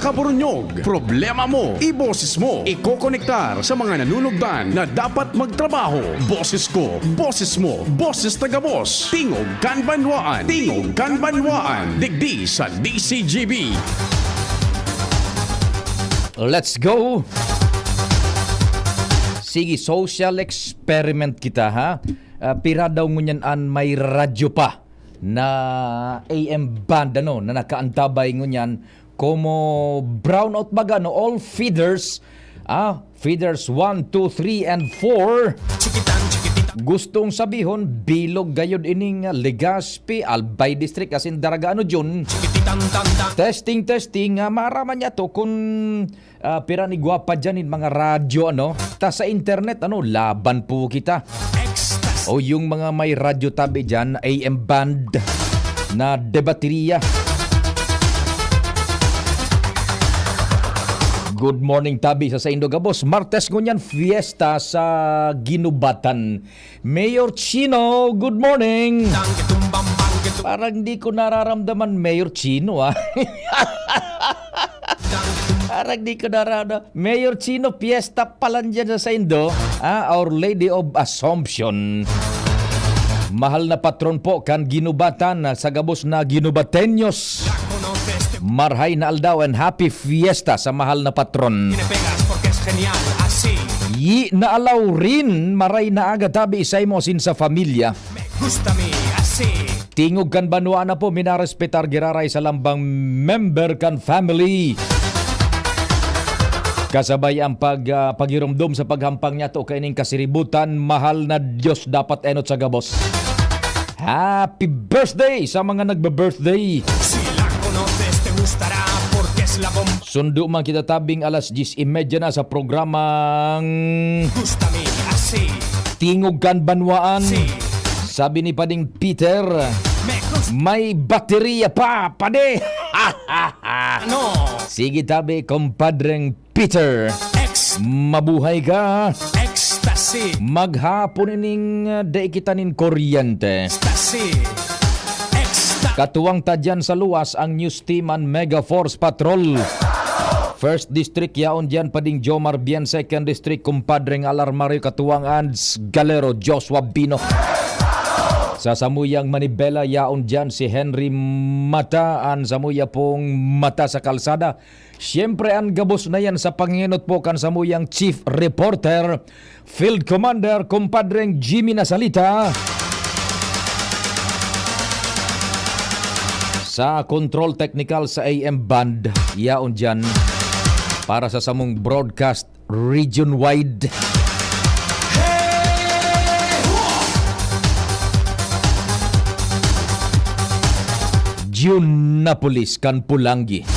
Kakaburnyog, problema mo, iboses mo, ikokonektar sa mga nanunugdan na dapat magtrabaho. Boses ko, boses mo, boses taga-boss. Tingog Kanbanwaan, Tingog Kanbanwaan, digdi sa DCGB. Let's go! Sige, social experiment kita ha. Pira daw ngunyan an may radyo pa na AM band na nakaantabay ngunyan como brownout baga no all feeders. Feeders 1, 2, 3, and 4. Gustong sabihon, bilog gayod ining Legazpi, Albay District, as in Daraga Jun. Testing, maaraman niya to kung pira ni gwapa dyan mga radyo, ta sa internet, laban po kita. O yung mga may radyo tabi dyan, AM band na debateriya. Good morning tabi sa Indoga Boss. Martes ngunyan fiesta sa Ginubatan. Mayor Chino, good morning. Parang di ko nararamdaman Mayor Chino Parang di ko nararamdaman. Mayor Chino, fiesta pala dyan sa Indo. Our Lady of Assumption. Mahal na patron po kan Ginubatan sa gabos na Ginubatenyos. Marhay na aldaw and happy fiesta sa mahal na patron. Yi na alaw rin maray na aga tabi isay mo sin sa familia. Tingog kan banwa na po minarespetar giraray sa lambang member kan family. Kasabay ang pagirumdum sa paghampang niya to kaining kasiributan, mahal na Diyos dapat enot sa gabos. Happy birthday sa mga nagbe-birthday. Sundo man kita tabing alas 10:30 na sa programang Tingog kan Banwaan. Sabi ni Pading Peter, may baterya pa, pade. Sige tabi, kompadreng Peter. Mabuhay ka. Maghapon ining daikitanin kuryente. Katuwang tadyan sa luwas ang News Team and Mega Force Patrol. First District yaon dyan Pading Jomar Bien. Second District kumpadreng Alarmario Katuwang Ands Galero Joshua Bino. Sa Samuyang Manibela yaon dyan si Henry Mata. An Samuya pong Mata sa kalsada. Siyempre ang gabos na yan sa Panginot po kan Samuyang Chief Reporter Field Commander kumpadreng Jimmy Nasalita. Sa control technical sa AM band, yaon dyan para sa samong broadcast region-wide. June Napolis, kan Pulangi.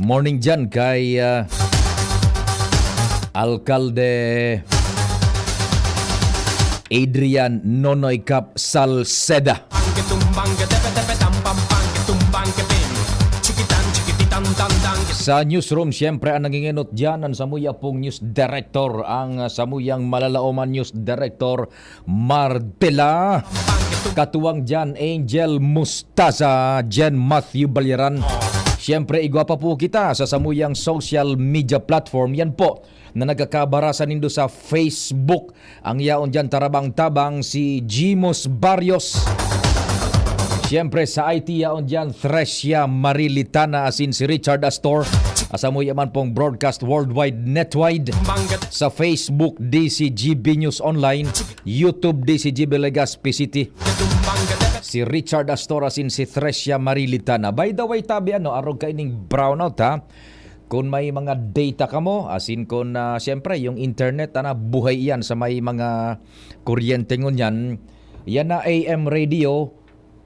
Morning dyan kay Alcalde Adrian Nonoy Cap Salceda. Sa newsroom, siyempre ang nanginginot dyan ang Samuya pong news director, ang Samuyang Malalaoman news director Martela. Katuwang dyan Angel Mustaza, Jen Matthew Balyaran. Siyempre igwapa po kita sa Samuyang social media platform. Yan po na nagkakabarasan nindo sa Facebook. Ang yaon dyan tarabang-tabang si Jimos Barrios. Siyempre sa IT yaon dyan Thresia Marilitana asin si Richard Astor. Asamo yaman pong broadcast worldwide netwide. Sa Facebook DCGB News Online, YouTube DCGB Legazpi City. Si Richard Astor asin si Thresia Marilitana. By the way tabi arog kaining brownout kung may mga data ka mo, asin kung siyempre yung internet buhay yan sa may mga kuryente ngunyan. Yan na AM radio.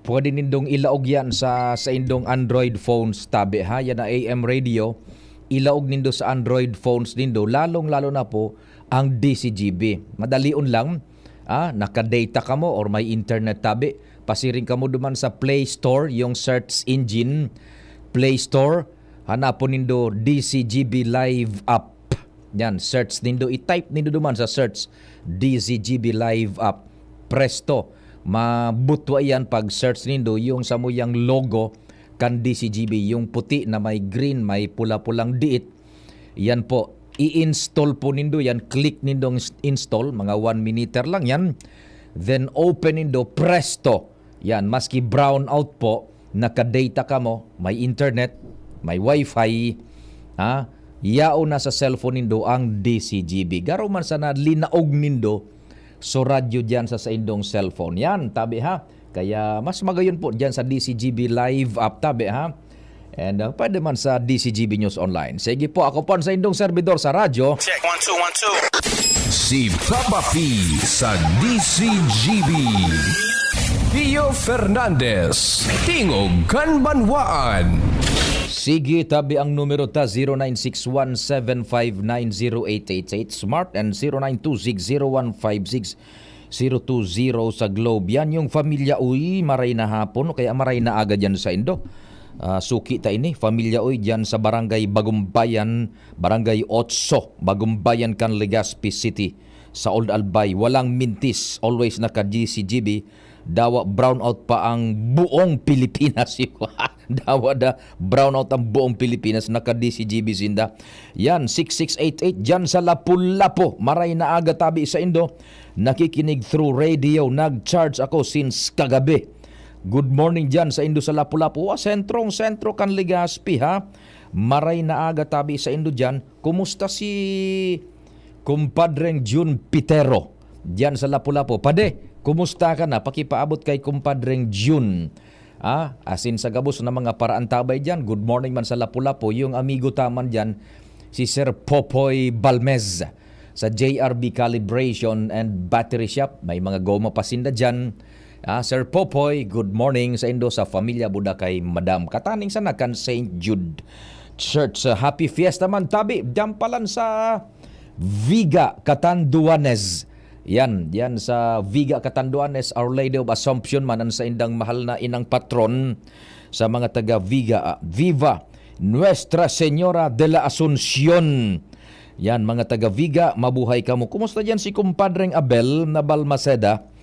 Pwede nindong ilaog yan sa indong Android phones tabi ha. Yan na AM radio. Ilaog nindo sa Android phones nindo. Lalong-lalo na po ang DCGB. Madalion lang. Naka-data ka mo or may internet tabi. Pasiring ka mo duman sa Play Store, yung search engine. Play Store. Hanapon nindo DCGB Live App. Yan, search nindo. I-type nindo duman sa search DCGB Live App. Presto. Mabutwa yan pag search nindo yung Samuyang logo kan DCGB, yung puti na may green, may pula-pulang diit, yan po, i-install po nindo yan, click nindo install, mga 1 minute lang yan, then open nindo, presto, yan, maski brown out po, naka-data ka mo, may internet, may wifi, yao na sa cellphone nindo ang DCGB. Garo man sana linaog nindo so radyo dyan sa indong cellphone. Yan, tabi ha. Kaya mas magayon po dyan sa DCGB Live app, tabi ha. And pwede man sa DCGB News Online. Sige po, ako po sa indong servidor sa radyo. Check, 1, 2, 1, 2. Si Papa P sa DCGB. Pio Fernandez, Tingog Kanbanwaan. Sige, tabi ang numero ta 096175908888 Smart and 0926015620 sa Globe. Yan yung pamilya uy, maray na hapon o kaya maray na aga dyan sa Indo. Suki ta ini, pamilya uy dyan sa Barangay Bagumbayan, Barangay 8, Bagumbayan kan Legazpi City sa Old Albay. Walang mintis, always naka DCGB. Dawa brownout pa ang buong Pilipinas. Dawa da brownout ang buong Pilipinas, naka DCGB sinda. Yan 6688 dyan sa Lapu-Lapu. Maray na aga tabi sa Indo. Nakikinig through radio. Nag-charge ako since kagabi. Good morning dyan sa Indo sa Lapu-Lapu. Sentrong-sentro kan Legazpi ha. Maray na aga tabi sa Indo dyan. Kumusta si kumpadreng June Pitero dyan sa Lapu-Lapu? Pade, kumusta ka na? Pakipaabot kay kumpadreng June. Asin sa gabos na mga paraan tabay dyan. Good morning man sa Lapu-Lapu. Yung amigo taman dyan, si Sir Popoy Balmez sa JRB Calibration and Battery Shop. May mga goma pasinda dyan. Sir Popoy, good morning sa Indo sa Familia Buda kay Madam. Kataning sa nakan St. Jude Church. Happy Fiesta man tabi. Diyan palan sa Viga, Catanduanes. Yan sa Viga, Catanduanes, Our Lady of Assumption manan sa indang mahal na inang patron sa mga taga Viga. Viva Nuestra Señora de la Asunción. Yan mga taga Viga, mabuhay kamo. Kumusta diyan si kumpadreng Abel na Balmaceda?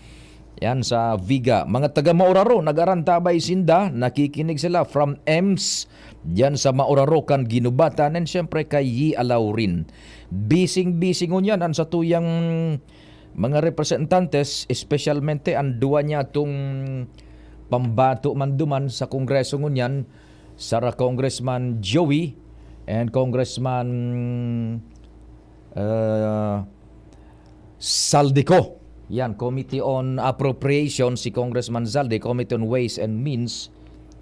Yan sa Viga. Mga taga Mauraro, nag-arantabay sinda, nakikinig sila from EMS diyan sa Mauraro kan Ginubatan, and syempre kay Yi Alaurin. Bising-bising ngunyan ang sa tuyang mga representantes, espesyalmente ang duwa niya itong pambato manduman sa Kongreso ngunyan, Sara Congressman Joey and Congressman Saldico. Yan, Committee on Appropriation si Congressman Zalde, Committee on Ways and Means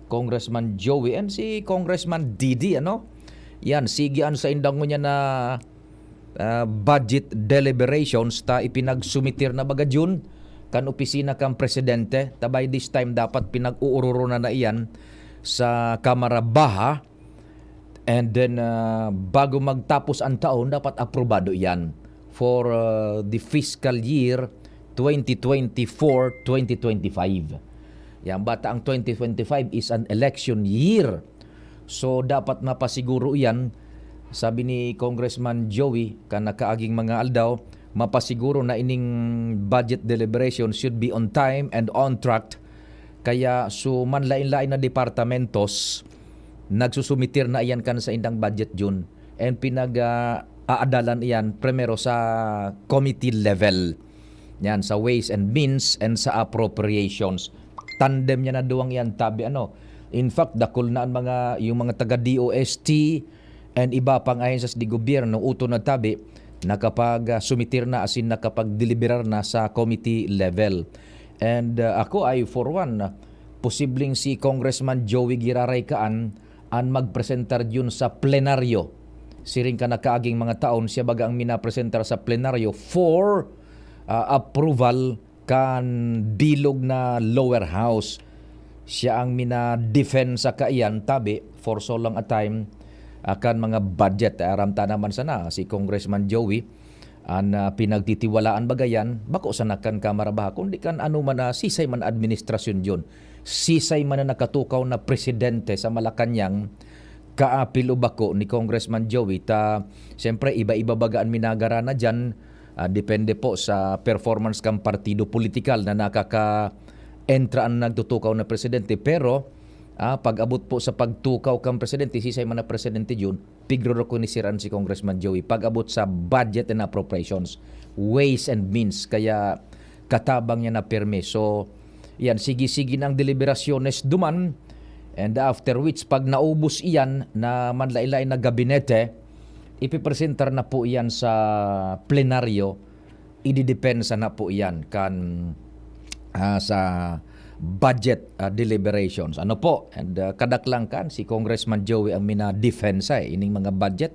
Congressman Joey, and si Congressman Didi, Yan, sigian sa indang niya na budget deliberations ta ipinagsumitir na baga June kan opisina kang presidente. By this time dapat pinag-uururo na iyan sa Kamara Baha, and then bago magtapos ang taon dapat aprobado yan for the fiscal year 2024-2025. Yan, bata ang 2025 is an election year. So dapat mapasiguro yan, sabi ni Congressman Joey, kanakaaging mga aldaw, mapasiguro na ining budget deliberation should be on time and on track. Kaya so manlain-lain na departamentos nagsusumitir na iyan kan sa indang budget June, and pinag-aadalan iyan primero sa committee level. Yan, sa Ways and Means and sa Appropriations. Tandem niya na duwang yan, tabi In fact, dakol na ang yung mga taga-DOST and iba pang ahensas di gobyerno uto na tabi nakapag sumitir na, asin nakapag-deliberar na sa committee level. And ako ay for one, posibleng si Congressman Joey Giraray Kaan ang magpresentar yun sa plenaryo. Siring ka nakaaging mga taon, siya baga ang minapresentar sa plenaryo for approval kan bilog na lower house. Siya ang mina-defend sa kaiyan tabi for so long a time akan mga budget. Aramta naman sana si Congressman Joey ang pinagtitiwalaan bagayan bako sa nakan Kamara Baha, kundi kan man sisay man administrasyon yun, sisay man na nakatukaw na presidente sa Malacanang, kaapil o bako ni Congressman Joey. Siyempre iba-iba bagaan minagara na dyan. Depende po sa performance kang partido politikal na nakaka-entra ang nagtutukaw na presidente. Pero Pag-abot po sa pagtukaw kang presidente, sisay man na presidente June, pigro ko ni siran si Congressman Joey. Pag-abot sa budget and appropriations, ways and means, kaya katabang niya na pirmi. So, yan, sige-sige ng deliberasyones duman, and after which, pag naubos iyan na manlailay na gabinete, ipipresentar na po iyan sa plenaryo, ididepensa na po iyan kan sa budget deliberations. Ano po? And kadaklang kan si Congressman Joey ang mina-defensa ining mga budget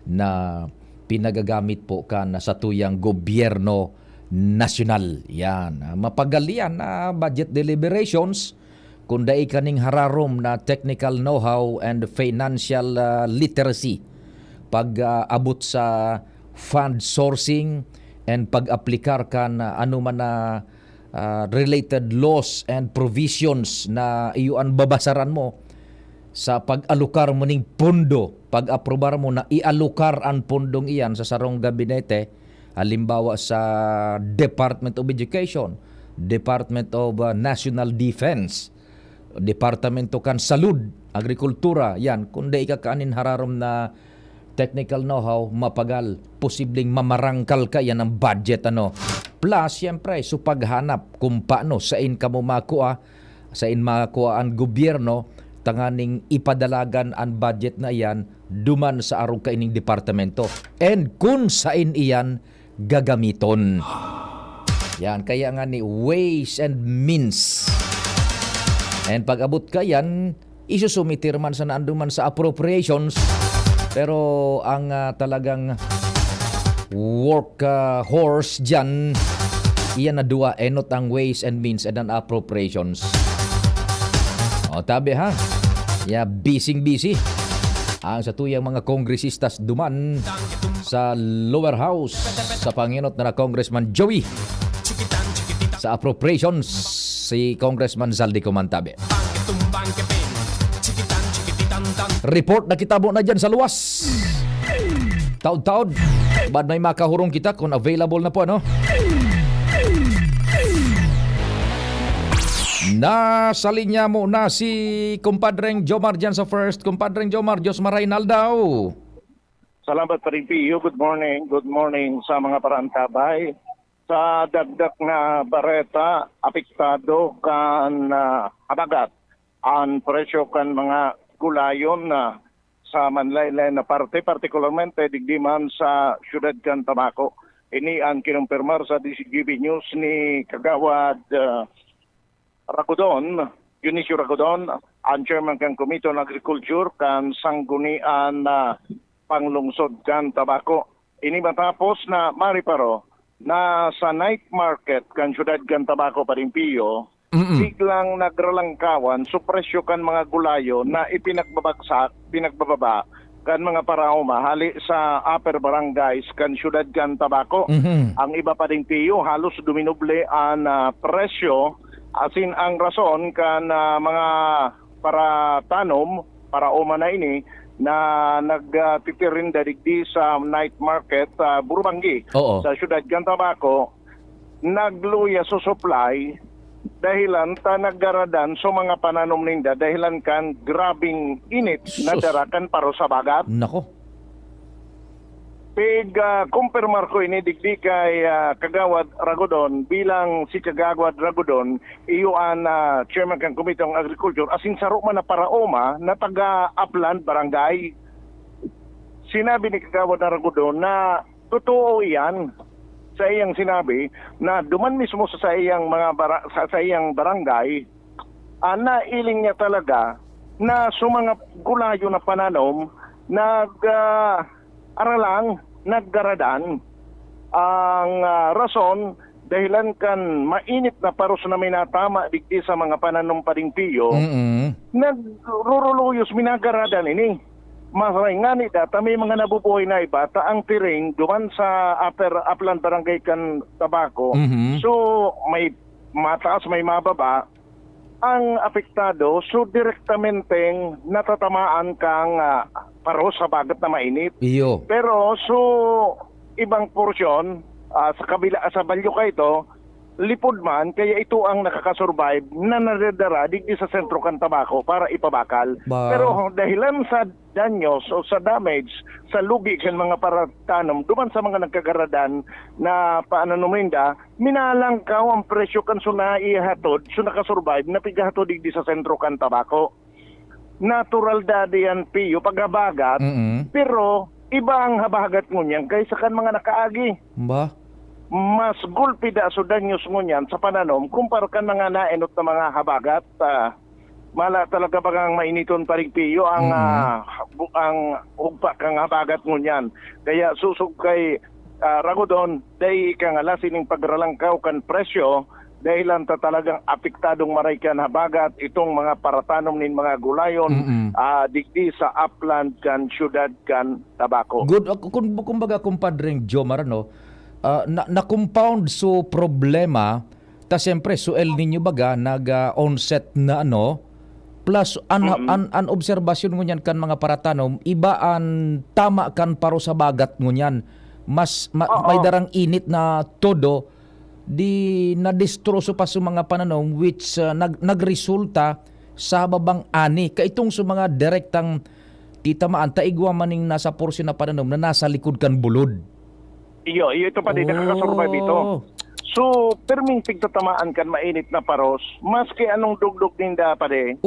na pinagagamit po kan sa tuyang gobyerno nasyonal. Yan. Mapagalian na budget deliberations kung dai kaning hararom na technical know-how and financial literacy pag-abot sa fund sourcing and pag-aplikar kan anuman na related laws and provisions na iyuan babasaran mo sa pag-alukar mo ning pondo, pag-aprobar mo na ialukar ang pondong iyan sa sarong gabinete, halimbawa sa Department of Education, Department of National Defense, Departamento kan Salud, Agrikultura, yan, kundi ikakaanin hararom na technical know-how, mapagal, posibleng mamarangkal ka yan ang budget, ano. Plus, siyempre, so paghanap kung paano sain ka mo makuha, sain makuha ang gobyerno, tanganing ipadalagan ang budget na iyan, duman sa arong kaining departamento. And kung sain iyan, gagamiton. Yan, kaya nga ni ways and means. And pag-abot ka yan, isusumitir man sa naanduman sa appropriations, pero ang talagang work horse dyan, iyan na dua, enot ang ways and means and ang appropriations. O tabi ha, busy ang sa tuyang mga kongresistas duman sa lower house sa panginot na Congressman Joey. Sa appropriations, si Congressman Zaldico Mantabe. Report na kitabo na dyan sa luwas. Taod-taod, bad may makahurong kita kung available na po, ano? Nasa linya mo na si kumpadreng Jomar dyan sa first. Kumpadreng Jomar, Diyos Maraynal daw. Salamat pa rin, Pio. Good morning. Good morning sa mga parantabay. Sa dagdag na bareta, apektado kan habagat ang presyo kan mga gulayon na sa manlaylay na parte, partikularmente digdiman sa syudad kan Tabaco. Ini ang kinumpirmar sa DCGB News ni Kagawad Ragudon, Eunicio Ragudon, ang chairman kan Komite on Agriculture kan Sanggunian na Panglungsod kan Tabaco. Ini matapos na mariparo na sa night market kan syudad kan Tabaco pa rin, Pio, biglang nagralangkawan so presyo kan mga gulayo na pinagbababa kan mga paraoma hali sa upper barangays kan syudad kan Tabaco. Ang iba pa ding, Pio, halos duminoble ang presyo, asin ang rason kan mga para tanom, paraoma na ini na nagtitirinda digdi sa night market Burbangi sa syudad kan Tabaco, nagluya sa supply dahilan ta naggaradan so mga pananom ninda dahilan kan grabing init na darakan paro sa bagat. Nako. Kumpirmar ko ini digdi kay Kagawad Ragudon bilang si Kagawad Ragudon iyuan chairman kan Komite on Agriculture asin saro man na paraoma na taga Upland Barangay. Sinabi ni Kagawad Ragudon na totoo iyan sa iyang sinabi na duman mismo sa iyang sa iyang barangay, nailing niya talaga na sa mga gulayo na pananom naggaradan ang rason dahilan kan mainit na paros na minatama digdi sa mga pananom pa ring, Pio, nagruruluyos minagaradan ini. Masaray nga ni data may mga nabubuhay na iba ang tiring duman sa Upland Barangay kan Tabaco. So may mataas, may mababa ang apektado, so direktamenteng natatamaan kang paros sa bagat na mainit. Iyo. Pero so ibang porsyon sa kabila sa balyo ka ito, lipod man, kaya ito ang nakakasurvive na nadadara digdi sa sentro kan tabako para ipabakal. Ba. Pero dahilan sa danyos o sa damage sa lugi kan mga paratanom duman sa mga nagkagaradan na paananuminda, minalangkaw ang presyo kan suna ihatod, so nakasurvive na pigahatod digdi sa sentro kan tabako. Natural dadi yan piyo paghabagat, pero iba ang habagat ngunyan kaysa kan mga nakaagi. Ba? Mas gulpi da so danyos ngunyan sa pananom kumpara kan mga naenot na mga habagat. Mala talaga bagang mainiton parigpiyo ang ang ugpa kang habagat ngunyan. Kaya susog kay Ragodon day kang sining pagralangkaw kan presyo dahilan ta talagang apektadong maray kan habagat itong mga paratanom nin mga gulayon digdi sa upland kan syudad kan tabako. Good. Kumbaga, kumpadring Jomar, no? Na-compound so problema, ta siyempre, so El Nino baga, nag-onset na ano, plus an obserbasyon ngunyan kan mga paratanom, iba an tama kan paro sa bagat ngunyan. May darang init na todo, di na-destroso pa sa mga pananom which nagresulta sa babang ani. Kaitong sa mga direktang titamaan, taigwa maning nasa porsyon na pananom na nasa likod kan bulod. Iyo ito pa din, nakakasurvive ito. So, perming pigtatamaan kan mainit na paros, maski anong dugdug ninda pa din,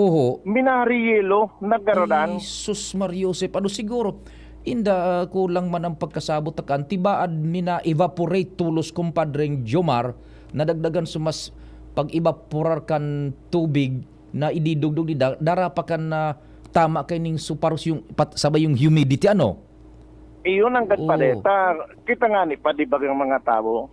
minari yelo, naggaradan. Jesus Mariosep, ano siguro, inda kulang man ang pagkasabot akan, tibaad mina evaporate tulos kumpadring Jomar, nadagdagan sumas pag-evaporar kan tubig na ididugdug di dara pa kan na tama kay ning suparos yung sabay yung humidity ano. Iyon ang gadpadeta. Kita nga ni padibagang mga tao.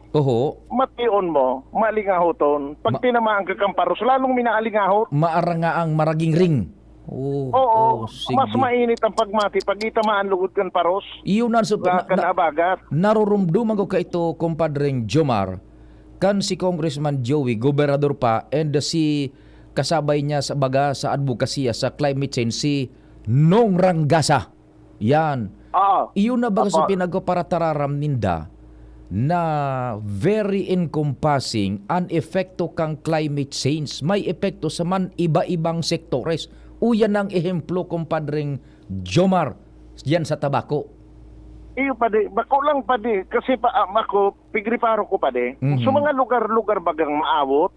Mation mo, malingahoton. Pag tinamaan ka kang paros, lalong minaalingahot. Maaranga ang maraging ring. Oo, mas mainit ang pagmati pag itamaan lugod kan paros. Iyon na kanabagat. Narurumduman ko ka ito, kumpadring Jomar, kan si Congressman Joey, gobernador pa, and si kasabay niya sa baga sa advokasya sa climate change, si Nong Rangasa. Yan. Iyon na ba sa pinagparatararam ninda na very encompassing ang epekto kang climate change. May epekto sa man iba-ibang sektores. Uyan ang ehemplo, kumpadring Jomar, yan sa tabako. Iyo pa di, bako lang pa di, kasi pa ako, pigriparo ko pa di. So mga lugar-lugar bagang maawot,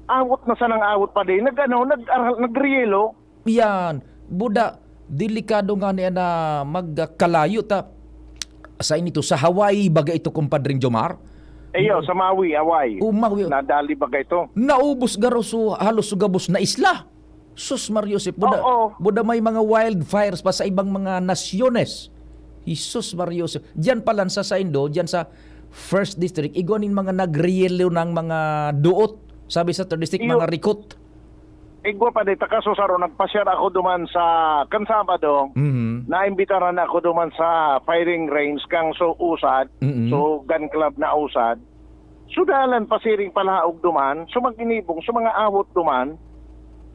awot na sanang awot pa di, nagriyelo. Yan, buda, delikado nga niya na magkalayo ta sa inito sa Hawaii baga ito, kumpadring Jomar. Sa Maui, Hawaii. Maui. Nadali baga ito. Naubos garo so halos sugabos na isla. Sus Mariosep, buda may mga wildfires pa sa ibang mga nasyones. Jesus Mariosep. Diyan pala sa Indo, diyan sa First District, igonin mga nagriyelo ng mga duot. Sabi sa Third District, mga rikot. Igwa pa dito, kaso saro, nagpasyar ako duman sa Sabado, naimbitaran ako duman sa firing range kang so usad, so gun club na usad. Sudalan pasiring palaog duman, so maginibong, so mga awot duman,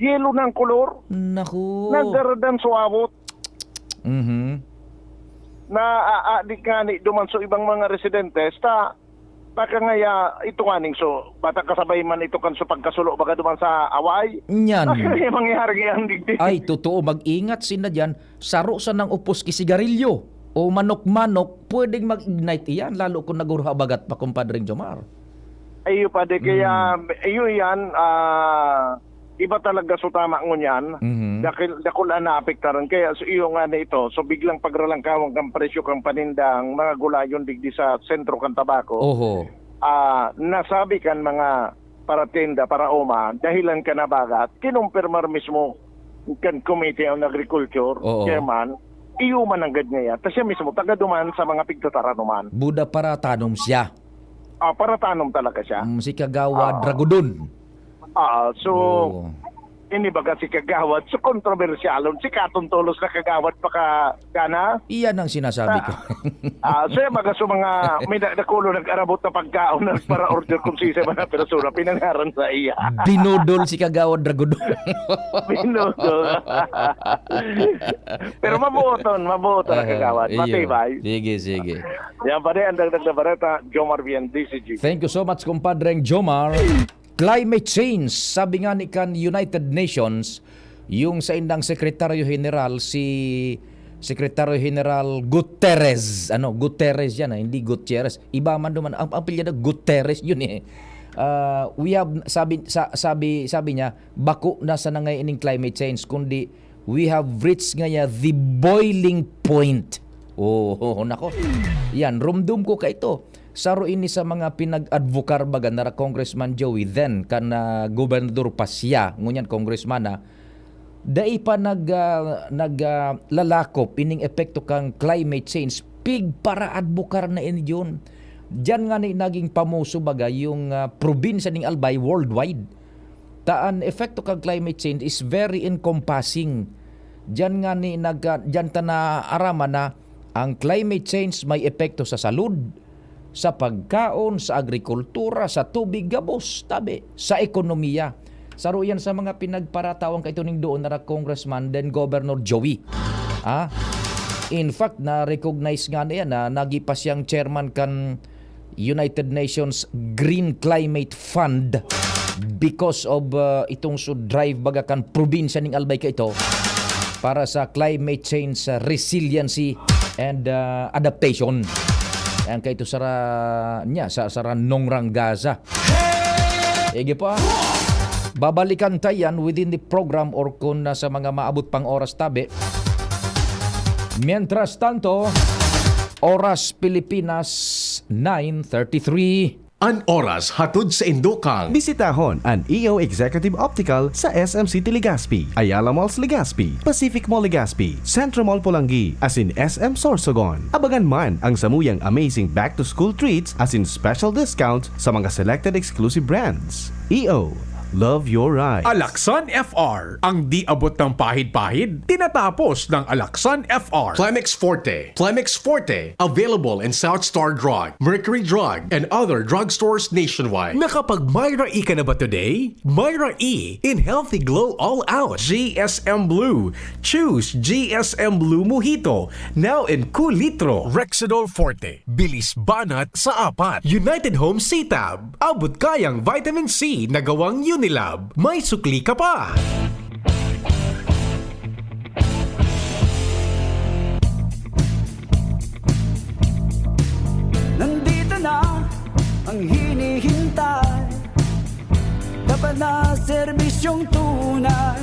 yelo ng kolor, nagdaradan so awot. Na aadik nga ni duman so ibang mga residentes, baka ngaya ito kaning so bata kasabay man ito kan so pagkasulo baga duman sa away. Nyan. Kaya mangyari ang digdi. Ay, totoo. Mag-ingat sila dyan. Saro sa ng upos ki sigarilyo o manok-manok, pwedeng mag-ignite iyan, lalo kung nagurha bagat pa, kumpadring Jomar. Ayo pa de, kaya ayo yan, iba talaga so tama ngunyan. Dakul na apektaran. Kaya so iyo nga na ito, so biglang pagralangkawang kang presyo kang panindang mga gulayon digdi sa sentro kan tabako. Nasabi kan mga para tenda, para oma, dahilan ka na bagat, kinumpirmar mismo kan Committee on Agriculture, chairman, iyo man ang ganyaya. Tapos siya mismo, taga-duman sa mga pigtataranuman. Buda para tanom siya. Para tanom talaga siya. Si Kagawa Dragodon. ini baga si kagawad so kontrobersyalon si katuntulos na kagawad pa ka kana. Iyan ang sinasabi ko. Saya baga so mga may nakulo nag-arabot na pagkaon na para order kung sisa man na persona pinangaran sa iya. Binudol si Kagawad Dragodol. Binudol. Pero mabuoton na kagawad. Matibay. Sige. Yan pa rin ang dagdag na bareta, Jomar Bien, DCG. Thank you so much, kumpadreng Jomar. Climate change, sabi nga ni kan United Nations, yung sa indang Sekretaryo General, si Sekretaryo General Guterres. Guterres yan, hindi Gutierrez. Iba man duman, ang pilya na Guterres, yun eh. We have, sabi niya, bako na sa nangay ining climate change, kundi we have reached nga the boiling point. Nako. Yan, rumdum ko ka ito. Saro ini sa mga pinag-advokar baga na Congressman Joey then kan gobernador pa siya ngunyan congressman na dai pa lalakop ining epekto kang climate change pig para advokar na ini yun. Diyan nga ni naging pamuso baga yung probinsya ning Albay worldwide. Taan epekto kang climate change is very encompassing. Diyan nga ni diyan ta na arama na ang climate change may epekto sa salud, sa pagkaon, sa agrikultura, sa tubig gabos, tabi, sa ekonomiya. Saro yan sa mga pinagparatawang kaito ning doon na Congressman then Governor Joey. In fact, na-recognize nga na yan na nagipas siyang chairman kan United Nations Green Climate Fund because of itong drive baga kan probinsya ning Albay ka ito para sa climate change resiliency and adaptation. Ayan kayo sara nongrang Gaza. Ege pa. Babalikan tayan within the program or kung sa mga maabot pang oras tabi. Mientras tanto, oras Pilipinas 9:33. An oras hatod sa Indokang. Bisitahon ang EO Executive Optical sa SM City Legazpi, Ayala Malls Legazpi, Pacific Mall Legazpi, Centro Mall Pulangi, as in SM Sorsogon. Abagan man ang samuyang amazing back-to-school treats as in special discounts sa mga selected exclusive brands. EO, love your ride. Alaksan FR, ang di abot ng pahid-pahid, tinatapos ng Alaksan FR. Plemex Forte, available in South Star Drug, Mercury Drug, and other drugstores nationwide. Nakapag Myra E ka na ba today? Myra E in Healthy Glow All Out. GSM Blue. Choose GSM Blue Mojito. Now in cool litro. Rexidol Forte, bilis banat sa apat. United Home C-Tab, abot kayang vitamin C na gawang Unilab. May sukli ka pa. Nandito na ang hinihintay, dapat na serbisyong tunay.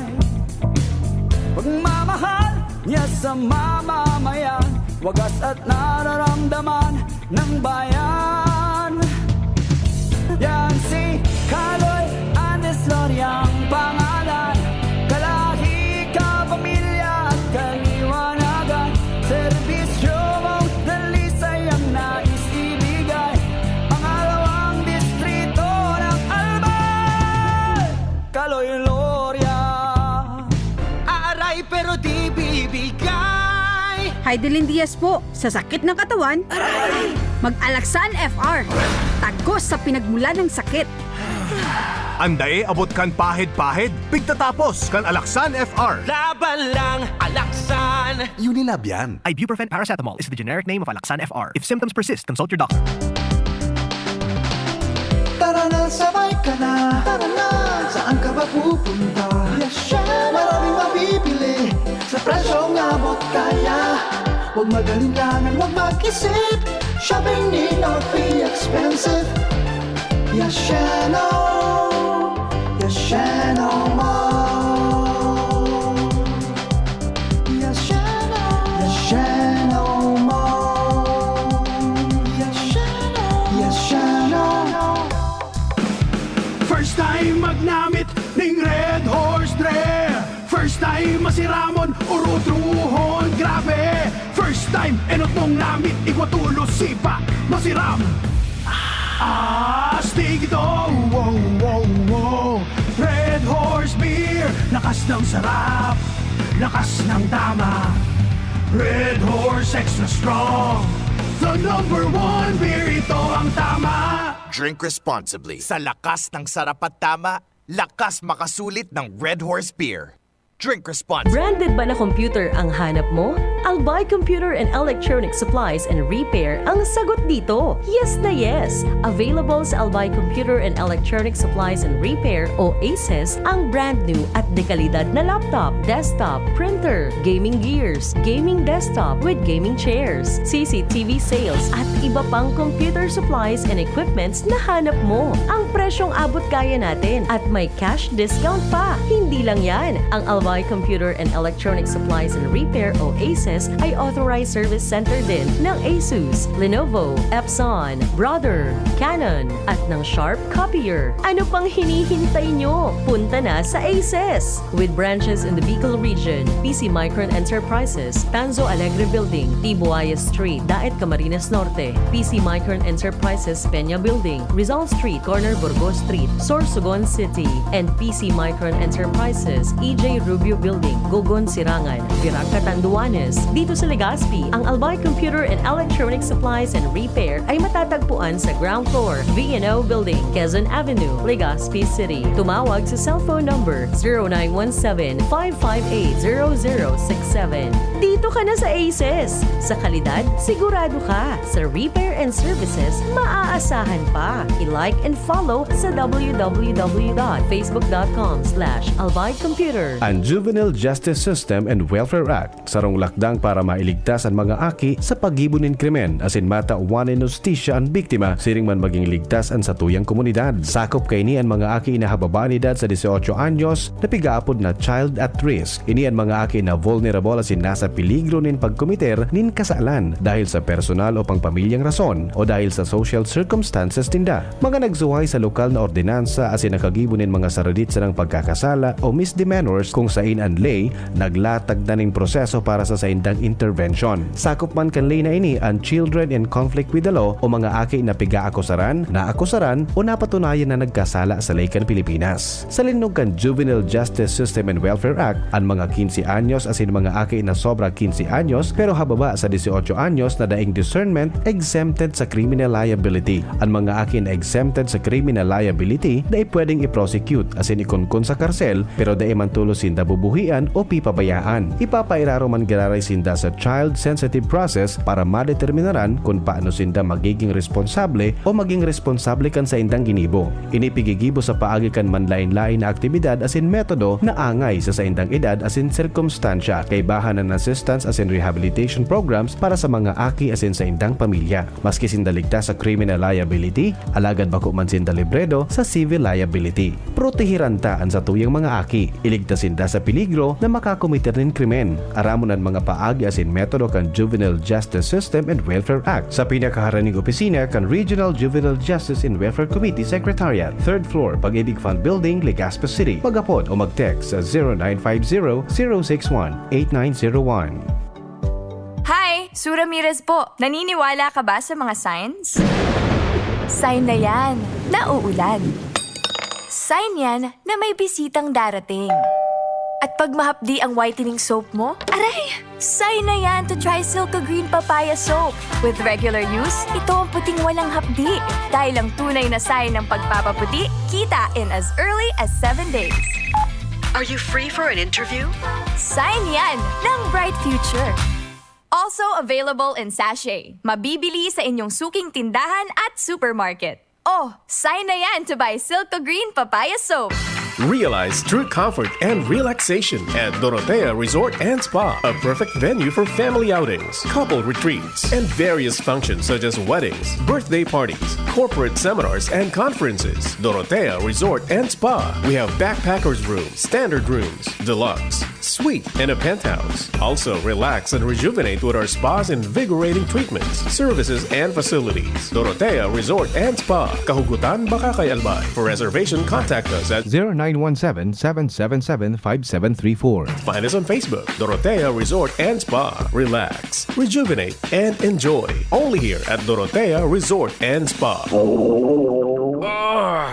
Pagmamahal niya sa mamamayan, wagas at nararamdaman ng bayan. Yan si Kaloy Loryang pangalan, kalahi ka, pamilya at kaliwanagan. Serbisyo mong dalisay ang nais ibigay, pangalawang distrito ng Albay, Kaloy Lorya. Aaray pero di bibigay. Heidelin Diaz po, sa sakit ng katawan, mag-Alaksan FR. Tagos sa pinagmula ng sakit. Andae abot kan pahid-pahid, pigtatapos kan Alaksan FR. Laban lang, Alaksan. Unilab yan. Ibuprofen paracetamol is the generic name of Alaksan FR. If symptoms persist, consult your doctor. Tara na, sabay ka na. Tara na, saan ka ba pupunta? Maraming mabibili sa presyong abot kaya. Huwag magalinlangan, huwag mag-isip. Shopping need not be expensive. Yasheno Mall. Yasheno Mall. Yasheno. First time magnamit ning Red Horse Dre. First time masiramon urutruhon grabe. First time enot mong namit ikwatulo sipa masiram. Astig ito, wow, wow, wow. Red Horse Beer, lakas ng sarap, lakas ng tama. Red Horse Extra Strong, the #1 beer, ito ang tama. Drink responsibly. Sa lakas ng sarap at tama, lakas makasulit ng Red Horse Beer. Drink responsibly. Branded ba na computer ang hanap mo? Albay Computer and Electronic Supplies and Repair ang sagot dito. Yes na yes! Available sa Albay Computer and Electronic Supplies and Repair o ACES ang brand new at dekalidad na laptop, desktop, printer, gaming gears, gaming desktop with gaming chairs, CCTV sales at iba pang computer supplies and equipments na hanap mo. Ang presyong abot kaya natin at may cash discount pa. Hindi lang yan. Ang Albay Computer and Electronic Supplies and Repair o ACES ay authorized service center din ng ASUS, Lenovo, Epson, Brother, Canon at ng Sharp Copier. Ano pang hinihintay nyo? Punta na sa ACES! With branches in the Bicol region, PC Micron Enterprises, Tanzo Alegre Building, Tibuaya Street, Daet Camarines Norte, PC Micron Enterprises, Peña Building, Rizal Street, Corner Burgos Street, Sorsogon City, and PC Micron Enterprises, EJ Rubio Building, Gogon Sirangan, Virac Catanduanes. Dito sa Legazpi, ang Albay Computer and Electronic Supplies and Repair ay matatagpuan sa ground floor, V&O Building, Quezon Avenue, Legazpi City. Tumawag sa cellphone number 0917-558-0067. Dito ka na sa ACES. Sa kalidad, sigurado ka. Sa repair and services, maaasahan pa. I-like and follow sa www.facebook.com/albaycomputer. Ang Juvenile Justice System and Welfare Act sarong lakdang para mailigtas ang mga aki sa pagibunin krimen asin mata wanen justisya ang biktima siring man maging ligtas ang sa tuyang komunidad. Sakop kay ni ang mga aki na hababaan edad sa 18 anyos na pigaapod na child at risk. Ini ang mga aki na vulnerable asin nasa peligro nin pagkomiter nin kasalan dahil sa personal o pangpamilyang rason o dahil sa social circumstances tinda. Mga nagsuway sa lokal na ordinansa asin nakagibunin mga saradit sa ng pagkakasala o misdemeanors kung sain ang lay naglatag na ning proseso para sa saindang intervention. Sakop man kan lay na ini ang children in conflict with the law o mga aki na piga-akusaran, naakusaran o napatunayan na nagkasala sa lay kan Pilipinas. Sa linog kan Juvenile Justice System and Welfare Act, ang mga 15 anyos asin mga aki na sobra 15 anyos pero hababa sa 18 anyos na daing discernment exempted sa criminal liability. Ang mga aki na exempted sa criminal liability na pwedeng i-prosecute asin ikunkun sa karsel pero da mantulo sinda bubuhian o pipabayaan. Ipapairaro man gararay sinda sa child sensitive process para madeterminaran kung paano sinda magiging responsable o maging responsable kan sa indang ginibo. Inipigigibo sa paagi kan manlain-lain na aktibidad asin metodo na angay sa indang edad asin sirkumstansya kay bahanan assistance asin rehabilitation programs para sa mga aki asin sa indang pamilya. Maski sinda ligtas sa criminal liability, alagad bako man sinda libredo sa civil liability. Protehiranta sa tuyang mga aki, iligtas sinda sa peligro na makakomiter nin krimen. Aramonan mga paagi asin metodo kan Juvenile Justice System and Welfare Act sa pinakaharaning opisina kan Regional Juvenile Justice and Welfare Committee Secretariat, 3rd floor, Pag-ibig Fund Building, Legazpi City. Magapod o mag-text sa 0950-061-8901. Hi! Sue Ramirez po. Naniniwala ka ba sa mga signs? Sign na yan, na uulan. Sign yan na may bisitang darating. At pag mahapdi ang whitening soap mo, aray! Sign na yan to try Silka Green Papaya Soap. With regular use, ito ang puting walang hapdi. Dahil ang tunay na sign ng pagpapaputi, kita in as early as 7 days. Are you free for an interview? Sign yan ng bright future. Also available in sachet. Mabibili sa inyong suking tindahan at supermarket. Oh, sign na yan to buy Silka Green Papaya Soap. Realize true comfort and relaxation at Dorotea Resort and Spa, a perfect venue for family outings, couple retreats, and various functions such as weddings, birthday parties, corporate seminars, and conferences. Dorotea Resort and Spa. We have backpackers rooms, standard rooms, deluxe, suite, and a penthouse. Also, relax and rejuvenate with our spa's invigorating treatments, services, and facilities. Dorotea Resort and Spa. Kahugutan, Bakakay, Albay. For reservation, contact us at 0917-777-5734. Find us on Facebook, Dorotea Resort and Spa. Relax, rejuvenate, and enjoy. Only here at Dorotea Resort and Spa.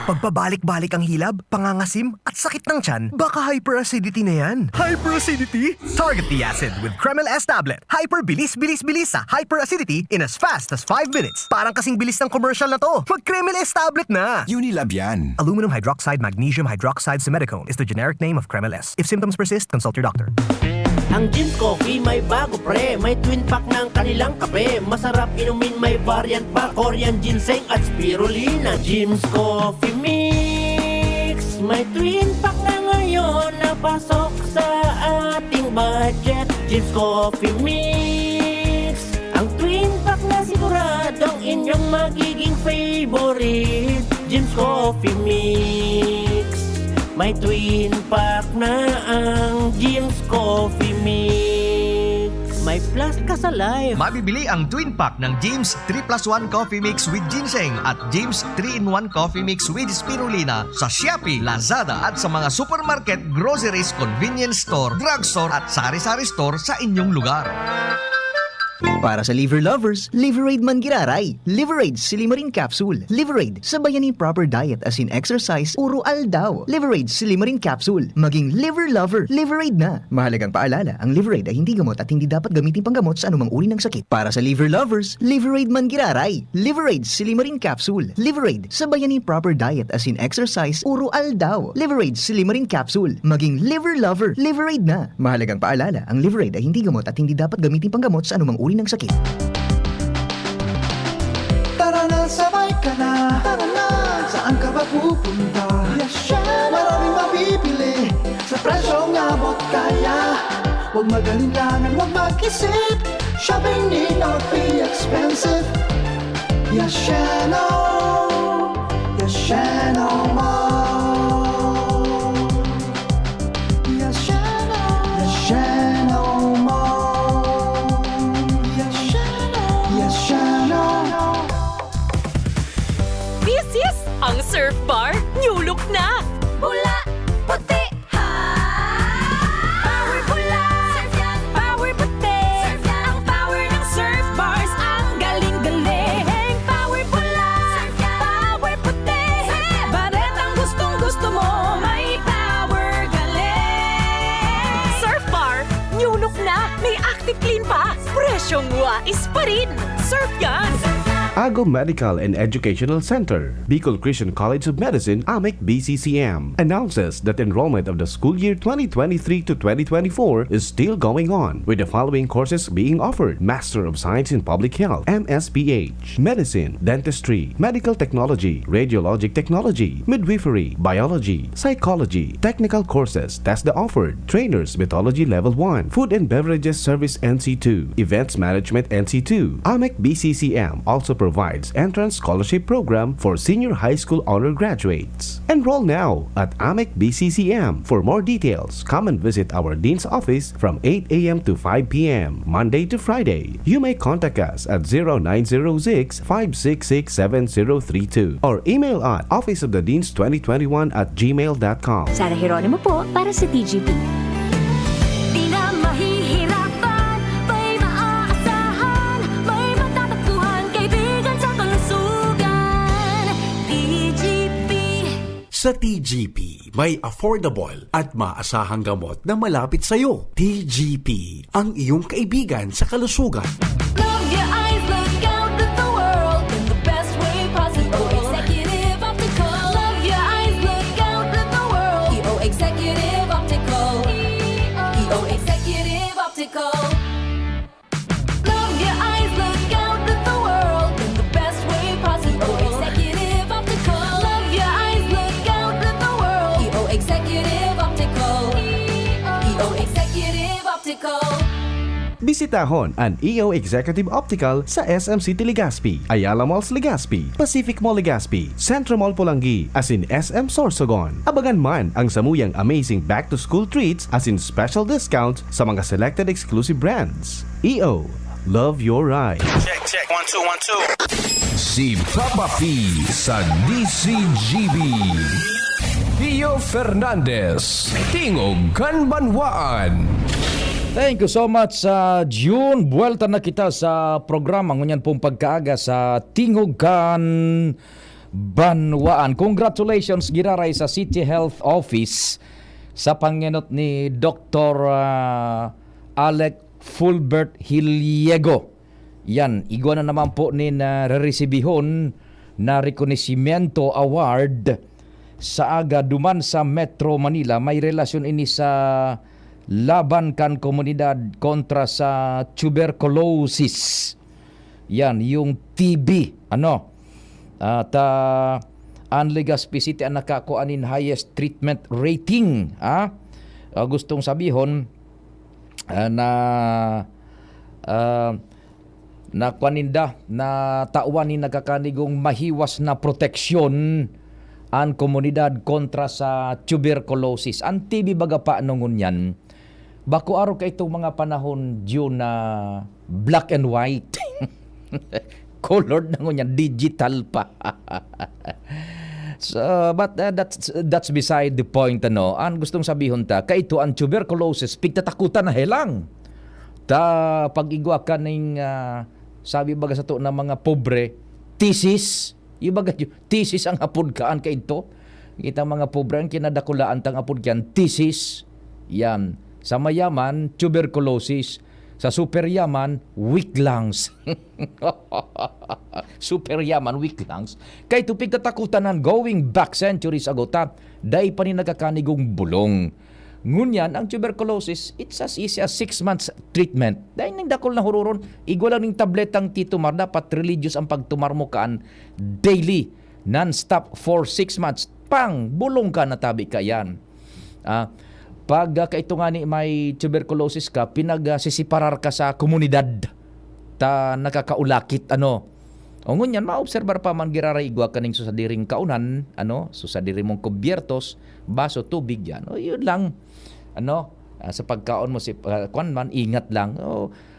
Pagpabalik-balik ang hilab, pangangasim, at sakit ng tiyan, baka hyperacidity na yan. Hyperacidity? Target the acid with Kremel S tablet. Hyper-bilis-bilis-bilis sa hyperacidity in as fast as 5 minutes. Parang kasing bilis ng commercial na to. Mag-Kremel S tablet na. Unilab yan. Aluminum hydroxide magnesium hydroxide simethicone is the generic name of Kremel S. If symptoms persist, consult your doctor. Ang Jim's Coffee may bago pre, may twin pack ng kanilang kape. Masarap inumin, may variant pa, Korean ginseng at spirulina. Jim's Coffee Mix, may twin pack na ngayon na pasok sa ating budget. Jim's Coffee Mix, ang twin pack na siguradong inyong magiging favorite. Jim's Coffee Mix, may twin pack na ang Jim's Coffee Mix. May plus ka sa life. Mabibili ang twin pack ng James 3+1 Coffee Mix with Ginseng at James 3-in-1 Coffee Mix with Spirulina sa Shopee, Lazada at sa mga supermarket, groceries, convenience store, drugstore at sari-sari store sa inyong lugar. Para sa liver lovers, Liverade man giraray. Liverade Silimarin Capsule. Liverade, sabayan ni proper diet as in exercise, uro aldaw. Liverade Silimarin Capsule. Maging liver lover, Liverade na. Mahalagang paalala, ang Liverade ay hindi gamot at hindi dapat gamitin panggamot sa anumang uri ng sakit. Para sa liver lovers, Liverade man giraray. Liverade Silimarin Capsule. Liverade, sabayan ni proper diet as in exercise, uro aldaw. Liverade Silimarin Capsule. Maging liver lover, Liverade na. Mahalagang paalala, ang Liverade ay hindi gamot at hindi dapat gamitin panggamot sa anumang uri ng sakit. Tara na, sabay ka na. Tara na, saan ka ba pupunta? Maraming mabibili sa presyong abot kaya. Huwag magalinlangan, huwag mag-isip. Shopping need not be expensive. Yashano Mall. Yashano Mall. This is ang surf bar, new look na! Bula, puti, ha! Power pula, power puti, ang power ng surf bars, ang galing-galing. Power pula, power puti, baret ang gustong-gusto mo, may power galing. Surf bar, new look na, may active clean pa, presyong wais pa rin. Surf yan! Ago Medical and Educational Center, Bicol Christian College of Medicine, AMEC BCCM, announces that enrollment of the school year 2023 to 2024 is still going on, with the following courses being offered: Master of Science in Public Health, MSPH, Medicine, Dentistry, Medical Technology, Radiologic Technology, Midwifery, Biology, Psychology. Technical courses TESDA offered: Trainers Mythology Level 1, Food and Beverages Service NC2, Events Management NC2. AMEC BCCM also provides entrance scholarship program for senior high school honor graduates. Enroll now at AMEC BCCM. For more details, come and visit our Dean's office from 8 a.m. to 5 p.m. Monday to Friday. You may contact us at 0906-566-7032 or email at officeofthedeans2021@gmail.com. Sara Geronimo po para sa TGP. Di na mahihirapan, may maaasahan, may matatakbuhan, kaibigan sa kalusugan. TGP. Sa TGP, may affordable at maasahang gamot na malapit sa'yo. TGP, ang iyong kaibigan sa kalusugan. Love your eyes, look out at the world in the best way possible. Executive Optical. Love your eyes, look out at the world. EO Executive Optical. EO Executive Optical. Love your eyes, look out at the world in the best way possible. Executive Optical. Love your eyes, look out at the world. EO Executive Optical. EO Executive Optical. Bisitahon ang EO Executive Optical sa SM City Legazpi, Ayala Malls Legazpi, Pacific Mall Legazpi, Centro Mall Pulangi, as in SM Sorsogon. Abangan man ang samuyang amazing back-to-school treats as in special discounts sa mga selected exclusive brands. EO, love your ride. Check. 1, 2, 1, 2. Si Papa P sa DCGB. Pio Fernandez, Tingog Kanbanwaan. Thank you so much sa June. Buwelta na kita sa programa ngunyan pong pagkaaga sa Tingog Kan Banwaan. Congratulations giraray sa City Health Office sa pangenot ni Dr. Alec Fulbert Hiliego. Yan, igwa na naman po ni na reresibihon na rekonosimento award sa aga duman sa Metro Manila. May relasyon ini sa laban kan komunidad kontra sa tuberculosis. Yan, yung TB. At ang Legazpi City ang nakakuanin highest treatment rating. Gustong sabihon na kwaninda na tauan ni nagakanigong mahiwas na proteksyon ang komunidad kontra sa tuberculosis. Ang TB baga pa nungun yan. Bako araw ka itong mga panahon dyo na black and white. Colored na ngunyan, digital pa. So, but that's beside the point. Ang gustong sabihon ta, kaito ang tuberculosis, pigtatakutan na helang. Pag-igwa ka ng, sabi baga sa to na mga pobre, thesis, ibaga thesis ang hapod kaan kaito. Kita mga pobre ang kinadakulaan tang hapod kaan, thesis, yan. Sa mayaman, tuberculosis. Sa super yaman, weak lungs. Super yaman, weak lungs. Kay tupig tatakutanan going back centuries ago dahil pa ni nagkakanigong bulong. Ngunyan, ang tuberculosis, it's as easy as 6 months treatment. Dahil nang dakol na hururon, igwa lang ng tabletang titumar, dapat religious ang pagtumar mo kaan daily, non-stop for 6 months. Bulong ka na tabi ka yan. Pag kaito nga ni may tuberculosis ka, sisiparar ka sa komunidad nakakaulakit o ngunyan maobserbar pa man giraray igwa kaning susadiring kaunan susadiring mong kubyertos baso tubig yan yun lang sa pagkaon mo si kwan man ingat lang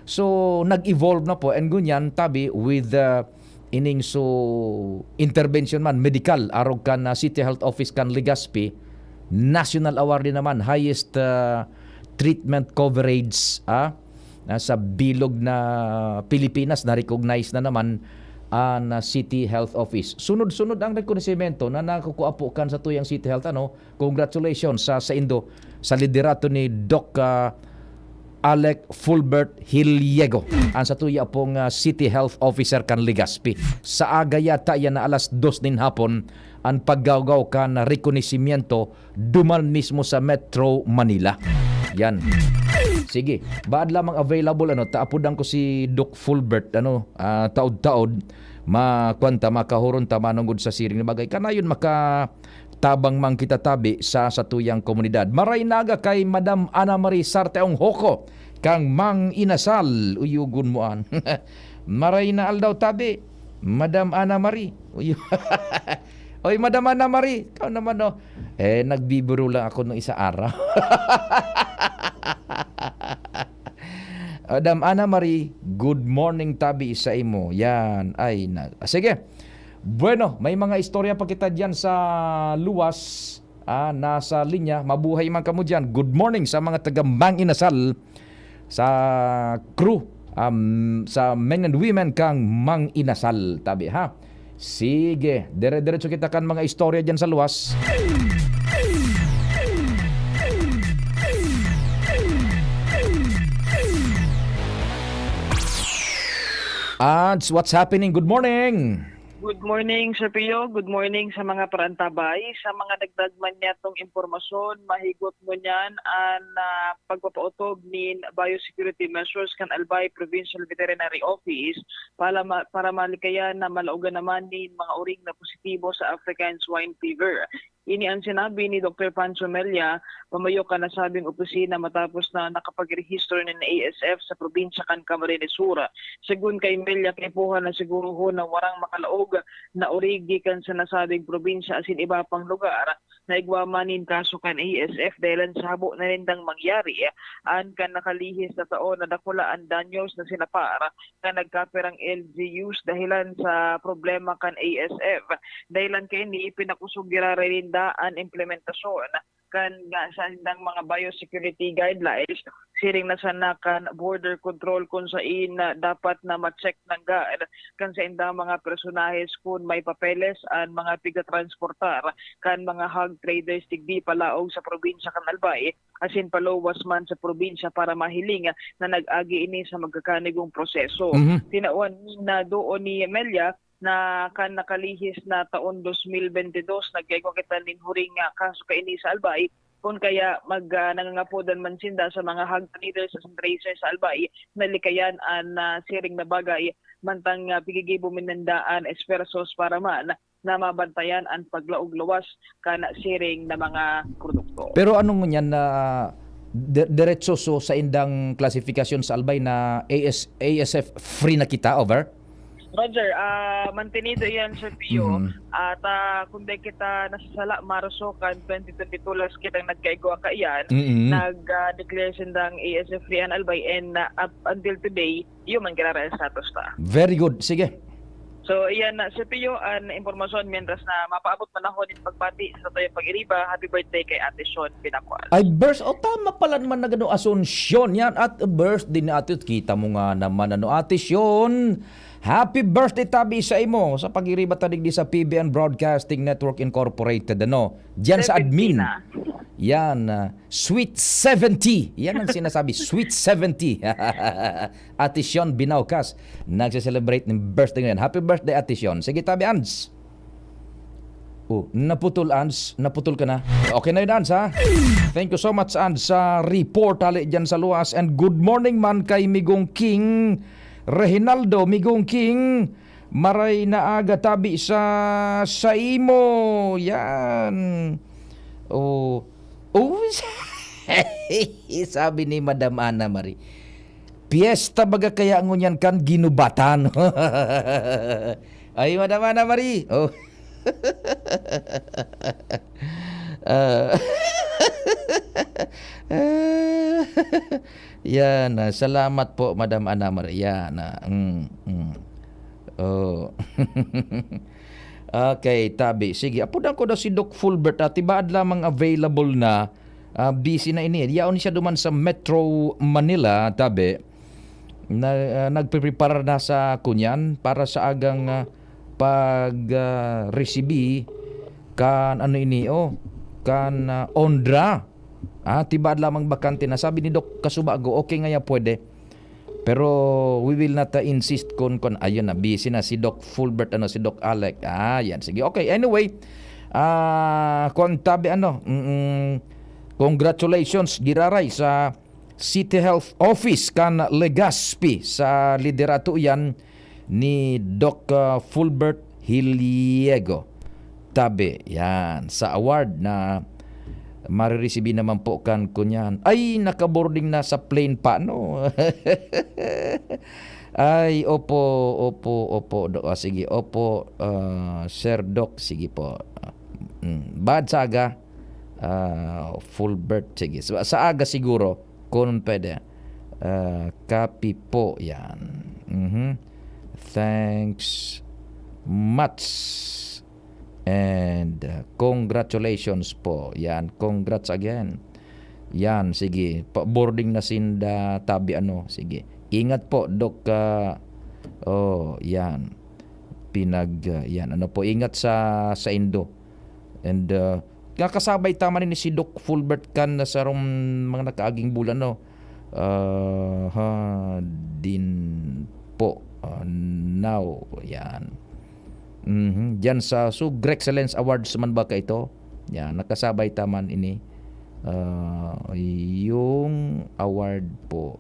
so nag-evolve na po and ngunyan tabi with ining intervention man medical arog kan City Health Office kan Legazpi. National award din naman, highest treatment coverage sa bilog na Pilipinas, na-recognize na naman na City Health Office. Sunod-sunod ang rekonosimento na nakukuha po kan sa tuyang City Health. Congratulations sa Indo sa liderato ni Doc Alec Fulbert Hiliego ang sa tuya pong City Health Officer kan Legazpi. Sa aga yata yan na alas 2 din hapon ang paggawgaw ka na rekonosimento duman mismo sa Metro Manila. Yan. Sige, baad lamang available taapudan ko si Doc Fulbert taod-taod makahuron ta manungod sa siring na bagay kanayon tabang mang kita tabi sa satuyang komunidad. Maray naga kay Madam Ana Marie Sarteong Hoko kang mang inasal uyugon moan. Maray na aldaw tabi Madam Ana Marie. Oy, Madam Ana Marie, ikaw naman nagbibiro lang ako nung isa araw. Madam Ana Marie, good morning tabi sa imo. Yan, sige. Bueno, may mga istorya pa kita dyan sa luwas, nasa linya. Mabuhay man kamo dyan. Good morning sa mga taga Mang Inasal, sa crew, sa men and women kang Mang Inasal tabi ha. Sige, dire-diretso kita kan mga istorya dyan sa luwas. And what's happening? Good morning! Good morning, Sir Pio. Good morning sa mga parantabay. Sa mga nagdagman niya itong impormasyon, mahigot mo niyan ang pagpapautog ni biosecurity measures kan Albay Provincial Veterinary Office para malikayan na malaugan naman ni mga uring na positibo sa African Swine Fever. Ini ang sinabi ni Dr. Pancho Melia, pamayo ka nasabing opisina matapos na nakapag-rehisto ng ASF sa probinsya kan Camarines Sur. Segun kay Melia, kaipuhan na siguro ho na warang makalaog na origi kan sa nasabing probinsya asin iba pang lugar na igwamanin kaso kan ASF dahil sa habo na rindang mangyari an kan nakalihis na taon na nakulaan danyos na sinapar kan nagkaperang LGUs dahilan sa problema kan ASF. Dahilan kay ni ipinakusog girarindaan implementasyon kan sa indang mga biosecurity guidelines siring na sana kan border control kung sain dapat na ma-check nangga kan sa indang mga personahes kung may papeles ang mga piga-transportar kan mga hog traders tigdi palaog sa probinsya kan Albay asin palowas man sa probinsya para mahiling na nag-agi ini sa magkakanigong proseso. Tinauan na doon ni Amelia na kan nakalihis na taon 2022 nagkaigo kita nin huring kaso kaini sa Albay kung kaya nangangapodan man sinda sa mga hog traders sa tracers sa Albay nalikayan an siring na bagay mantang pigigibo minandaan espersos para man na mabantayan ang paglaog-lawas kana siring na mga produkto. Pero anong yan na diretso so sa indang klasifikasyon sa Albay na ASF free na kita, over? Roger, mantenido yan Sir Pio. At kung di kita nasasala Marso kan 2022 las kitang nagkaigo ka iyan, nag-declare sindang ASF free an Albay and up until today, human kinara status ta. Very good. Sige. So iyan na Sir Pio ang impormasyon mientras na mapaabot manahon in pagbati sa tayo pag-iriba. Happy birthday kay Ate Sean Pinacual. Ay birth, tama pala naman na gano Asunsyon yan at birthday ni Ate. Kita mo nga naman Ate Sean. Happy birthday tabi sa imo sa pag-iriba tadig di sa PBN Broadcasting Network Incorporated diyan sa admin. Yan, Sweet 70. Yan ang sinasabi, Sweet 70. Ate Sean Binaukas nagse-celebrate ng birthday ngayon. Happy birthday Ate Sean. Sige tabi Ans. Naputol Ans, naputol ka na. Okay na yun Ans ha. Thank you so much Ans sa report hali dyan sa luwas and good morning man kay Migong King Reginaldo Migong King, maray na aga tabi sa imo. Yan. Sabi ni Madam Ana Marie, piyesta baga kaya ngunyan kan ginubatan. Ay Madam Ana Marie. Yan, salamat po Madam Ana Maria na. Okay, tabi. Sige, apudan ko daw si Doc Fulbert at tibaad lamang available na busy na ini. Yaon siya duman sa Metro Manila, tabi. Nagpe-prepare na sa kunyan para sa agang pag-resibi kan ano ini kan Ondra. Tibaad lamang bakante na. Sabi ni Doc Kasubago, okay nga yan pwede. Pero we will not insist kung ayun na, busy na si Doc Fulbert, si Doc Alec. Yan, sige. Okay, anyway. Kung tabi congratulations, giraray sa City Health Office kan Legazpi sa liderato yan ni Doc Fulbert Hiliego. Tabi, yan, sa award na marireceive naman po kan kunyan. Ay, nakaboarding na sa plane pa, no? Ay, opo. Sige, opo, Sir Doc, sige po. Bad saga, Fulbert, sige. Sa aga siguro, kung pwede. Copy po, yan. Thanks much. And congratulations po. Yan, congrats again. Yan, sige. Boarding na sinda tabi sige. Ingat po, Doc. Yan. Yan, po, ingat sa Indo. And kakasabay tama ni si Doc Fulbert kan sa mga nakaaging bulan, din po. Now, yan. Diyan sa Great Excellence Awards man ba ka ito? Yan, nakasabay taman ini yung award po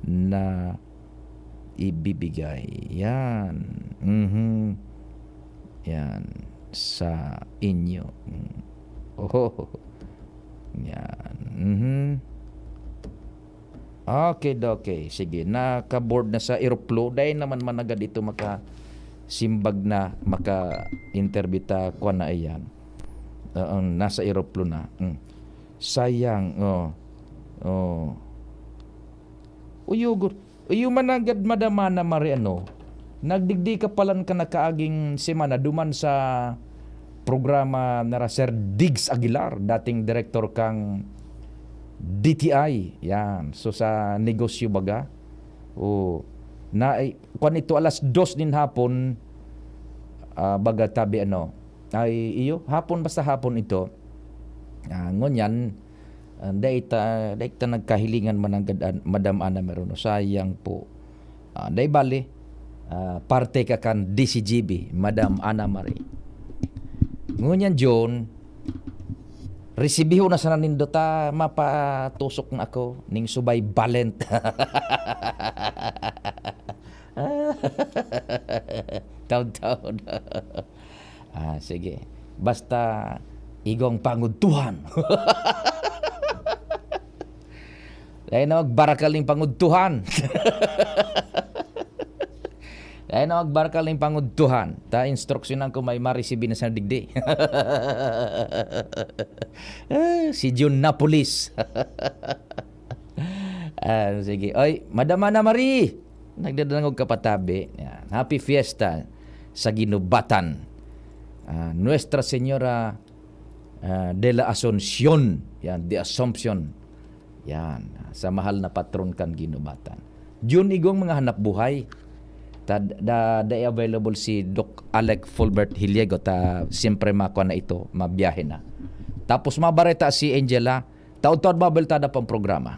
na ibibigay. Yan. Yan sa inyo. Yan. Okay. Sige, naka-board na sa aeroplo. Dahil naman managa dito simbag na maka-interview ta kuan na iyan. Nasa aeroplo na. Sayang. Uyo managad madamana Mariano. Nagdigdi ka palan ka nakaaging semana duman sa programa na Sir Diggs Aguilar, dating direktor kang DTI. Yan. So sa negosyo baga. Kung ito alas 2 din hapon, baga tabi ay iyo, hapon basta hapon ito. Ngunyan, dahil ta nagkahilingan man ang Madam Ana meron. Sayang po. Dahil bali, parte ka kan DCGB, Madam Ana Marie. Ngunyan John, resibiho na sa nanindo ta, mapatusok na ako ning subay balent. Taon-taon. Sige. Basta igong pangudtuhan. Dahil na magbarakal ng pangudtuhan. Dahil na magbarakal ng pangudtuhan. Ta instruksyonan ko may marisibi na sa digdi. Si John Napolis. Sige. Oy, Madam Ana Marie. Nagdadangog ka patabi. Yan. Happy Fiesta sa Ginubatan. Nuestra Señora de la Asunción. Yan, the Assumption. Yan, sa mahal na patron kan Ginubatan. June igong mga hanap buhay. Da available si Doc Alec Fulbert Hiliego ta siyempre makuha na ito, mabiyahe na. Tapos mabareta si Angela, taon-taon babalitada pang programa.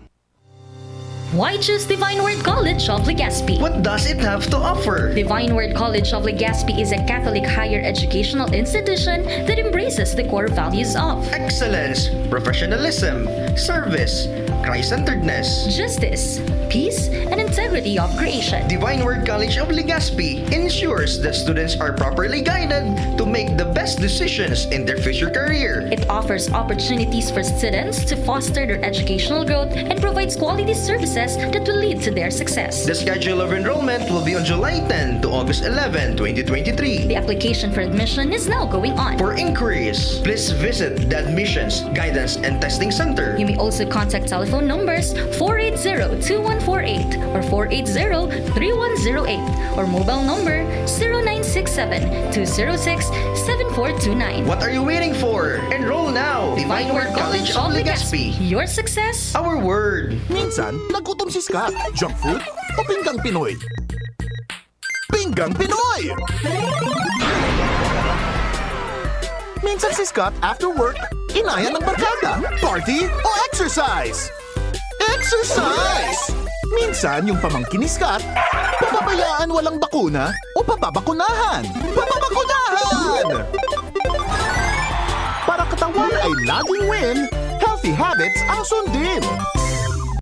Why choose Divine Word College of Legazpi? What does it have to offer? Divine Word College of Legazpi is a Catholic higher educational institution that embraces the core values of Excellence, professionalism, service, Christ-centeredness, justice, peace, and integrity of creation. Divine Word College of Legazpi ensures that students are properly guided to make the best decisions in their future career. It offers opportunities for students to foster their educational growth and provides quality services that will lead to their success. The schedule of enrollment will be on July 10 to August 11, 2023. The application for admission is now going on. For inquiries, please visit the Admissions, Guidance, and Testing Center. You may also contact telephone numbers 480-2148 or 480-3108 or mobile number 0967-206-7429. What are you waiting for? Enroll now! Divine Word College of Legazpi. Your success, our word. Minsan, nagutom si Scott. Junk food o pinggang Pinoy? Pinggang Pinoy! Minsan si Scott after work, inaya ng barkada, party o exercise? Exercise! Minsan yung pamangkin ni Scott, papabayaan walang bakuna o pababakunahan? Pababakunahan! Para katawan ay laging win, healthy habits ang sundin.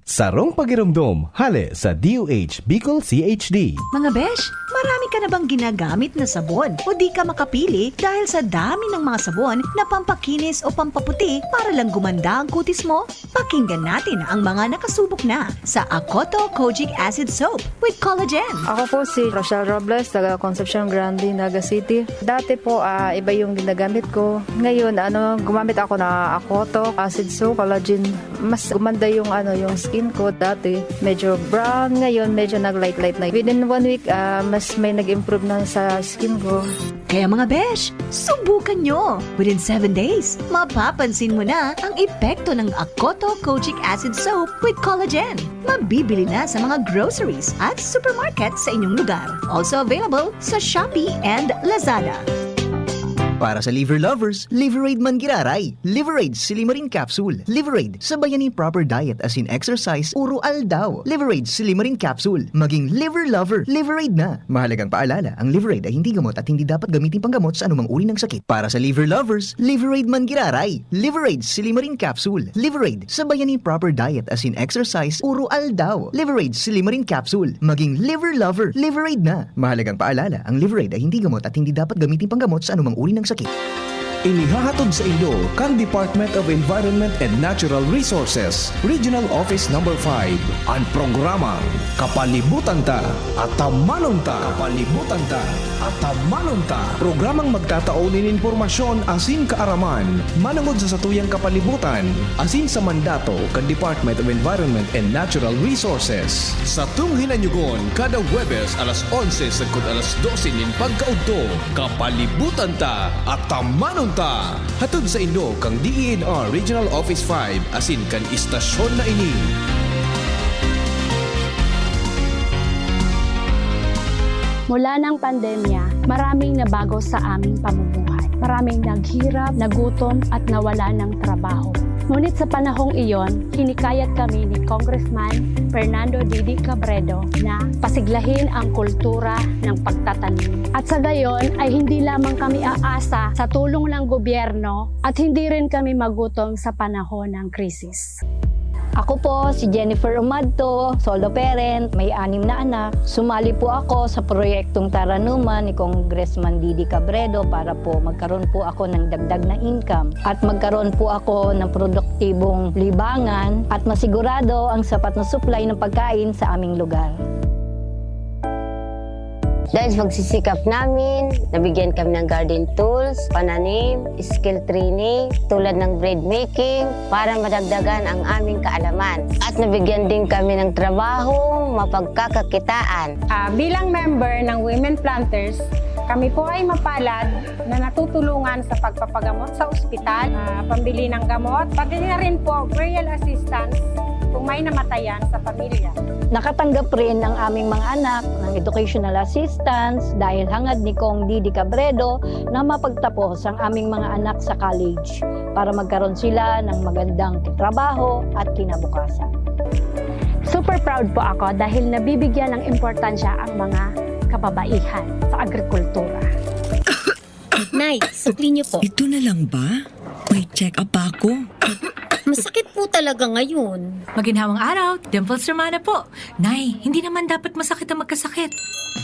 Sarong Pagiramdom, hale sa DOH Bicol CHD. Mga besh, marami ka na bang ginagamit na sabon o di ka makapili dahil sa dami ng mga sabon na pampakinis o pampaputi para lang gumanda ang kutis mo? Pakinggan natin ang mga nakasubok na sa Akoto Kojic Acid Soap with Collagen. Ako po si Rochelle Robles, taga Concepcion Grande, Naga City. Dati po iba yung ginagamit ko. Ngayon gumamit ako na Akoto Acid Soap, Collagen. Mas gumanda yung yung skin ko. Dati medyo brown, ngayon medyo nag-light na. Within 1 week, mas may nag-improve na sa skin ko. Kaya mga besh, subukan nyo! Within 7 days, mapapansin mo na ang epekto ng Akoto Kojic Acid Soap with Collagen. Mabibili na sa mga groceries at supermarket sa inyong lugar. Also available sa Shopee and Lazada. Para sa liver lovers, Liverade man giraray. Liverade Silimarin Capsule. Liverade sa bayani proper diet as in exercise, uro aldaw. Liverade Silimarin Capsule. Maging liver lover, Liverade na. Mahalagang paalala, ang Liverade ay hindi gamot at hindi dapat gamitin panggamot sa anumang uri ng sakit. Para sa liver lovers, Liverade man giraray. Liverade Silimarin Capsule. Liverade sa bayani proper diet as in exercise, uro aldaw. Liverade Silimarin Capsule. Maging liver lover, Liverade na. Mahalagang paalala, ang Liverade ay hindi gamot at hindi dapat gamitin panggamot sa anumang uri ng sakit. Inihahatod sa inyo kan Department of Environment and Natural Resources, Regional Office No. 5, ang programang Kapalibutan Ta at Tamanon Ta. Kapalibutan Ta at Tamanon Ta. Programang magtataunin informasyon asin kaaraman, manangod sa satuyang kapalibutan, asin sa mandato kan Department of Environment and Natural Resources. Sa tunghinanyugon, kada Huwebes alas 11 sagkod alas 12 nin pagkaudto, Kapalibutan Ta at Tamanon Unta, hatod sa inyo kang DENR Regional Office 5 asin kan istasyon na ini. Mula ng pandemya, maraming nabago sa aming pamumuhay. Maraming naghirap, nagutom at nawala ng trabaho. Ngunit sa panahong iyon, hinikayat kami ni Congressman Fernando Didi Cabredo na pasiglahin ang kultura ng pagtatanim. At sa gayon ay hindi lamang kami aasa sa tulong ng gobyerno at hindi rin kami magutom sa panahon ng krisis. Ako po si Jennifer Umadto, solo parent, may 6 na anak. Sumali po ako sa proyektong Taranuman ni Congressman Didi Cabredo para po magkaroon po ako ng dagdag na income at magkaroon po ako ng produktibong libangan at masigurado ang sapat na supply ng pagkain sa aming lugar. Dahil sa pagsisikap namin, nabigyan kami ng garden tools, pananim, skill training, tulad ng bread making, para madagdagan ang aming kaalaman. At nabigyan din kami ng trabaho, mapagkakakitaan. Bilang member ng Women Planters, kami po ay mapalad na natutulungan sa pagpapagamot sa ospital, pambili ng gamot, pati na rin po burial assistance kung may namatayan sa pamilya. Nakatanggap rin ang aming mga anak ng educational assistance dahil hangad ni Kong Didi Cabredo na mapagtapos ang aming mga anak sa college para magkaroon sila ng magandang trabaho at kinabukasan. Super proud po ako dahil nabibigyan ng importansya ang mga kababaihan sa agrikultura. Nay, sukli niyo po. Ito na lang ba? May check-up ako. Masakit po talaga ngayon. Maginhawang araw, Dimples Romana po. Nay, hindi naman dapat masakit ang magkasakit.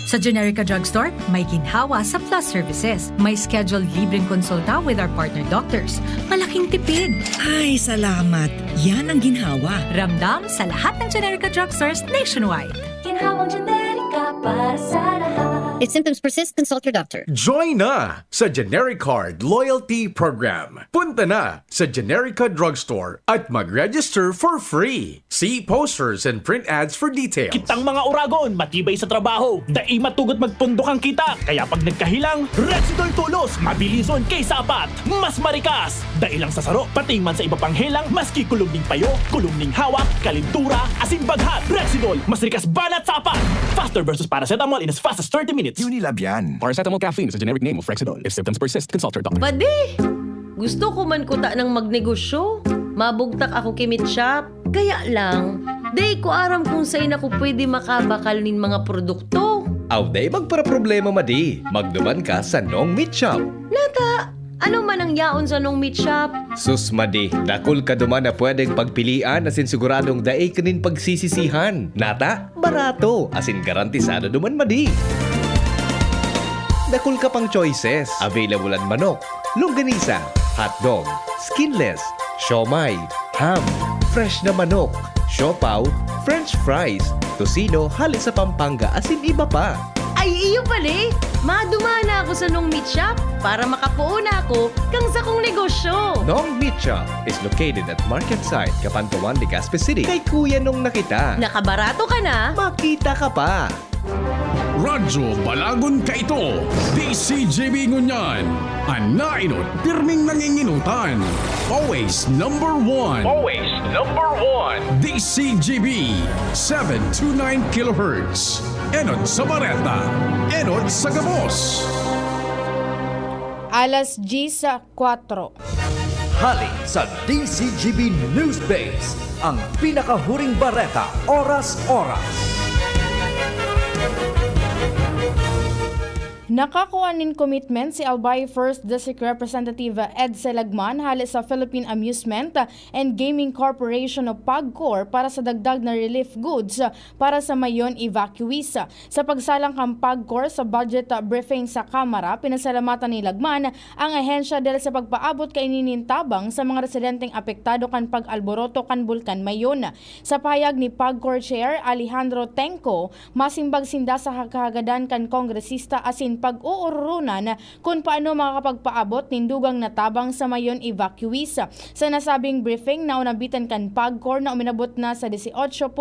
Sa Generica Drugstore, may ginhawa sa Plus Services. May scheduled libreng konsulta with our partner doctors. Malaking tipid. Ay, salamat. Yan ang ginhawa. Ramdam sa lahat ng Generica Drugstores nationwide. Ginhawang Generica para sa lahat. If symptoms persist, consult your doctor. Join na sa GeneriCard Loyalty Program. Punta na sa Generica Drugstore at mag-register for free. See posters and print ads for details. Kitang mga uragon, matibay sa trabaho. Dai matugot magpundok ang kita. Kaya pag nagkahilang, Rexidol tulos. Mabilison kaysa apat. Mas marikas. Dai lang sa saro, pati man sa iba pang helang, maski kulumning payo, kulumning hawak, kalintura, asin baghat. Rexidol, mas rikas banat sa apat. Faster versus paracetamol in as fast as 30 minutes. Unilab yan. Paracetamol caffeine is a generic name of Rexidol. If symptoms persist, consult your doctor. Pwede! Gusto ko man kuta ng magnegosyo. Mabugtak ako kimit shop. Kaya lang, day ko aram kung saan ako pwede makabakal nin mga produkto. Aw day magpara-problema madi. Magduman ka sa Nong Meat Shop. Nata, ano man ang yaon sa Nong Meat Shop? Sus madi, dakul ka duman na pwedeng pagpilian asin siguradong daay kanin pagsisisihan. Nata, barato asin garantisado duman madi. Dakul ka pang choices. Available ang manok, longganisa, hotdog, skinless, siomay, ham, fresh na manok, siopaw, french fries, tocino, halit sa Pampanga, asin iba pa. Ay, iyo pala. Madumana ako sa Nong Meat Shop para makapuuna ako kang sa kong negosyo. Nong Meat Shop is located at Market Site, Capantawan, Legazpi City. Kay Kuya Nong nakita. Nakabarato ka na? Makita ka pa. Radyo Balagon ka ito. DCGB Ngunyan. Anainot, pirming nanginginutan. Always number one. Always number one. DCGB 729 kHz. Enot sa Bareta. Enot sa Gabos. Alas 10:04. Hali sa DCGB News Base, ang pinakahuring bareta, oras-oras. Nakakuha nin commitment si Albay 1st District Representative Ed Selagman halis sa Philippine Amusement and Gaming Corporation o PAGCOR para sa dagdag na relief goods para sa mayon evacuees. Sa pagsalang kang PAGCOR sa budget briefing sa Kamara, pinasalamatan ni Lagman ang ahensya dahil sa pagpaabot kay ininintabang sa mga residenteng apektado kan pag-alboroto kan Bulkan Mayon. Sa pahayag ni PAGCOR Chair Alejandro Tenco, masimbag sinda sa kahagadan kan kongresista asin ning pag-uurunan kung paano makakapagpaabot nindugang natabang sa mayon evacuees. Sa nasabing briefing na unabitan kan PAGCOR na uminabot na sa 18.27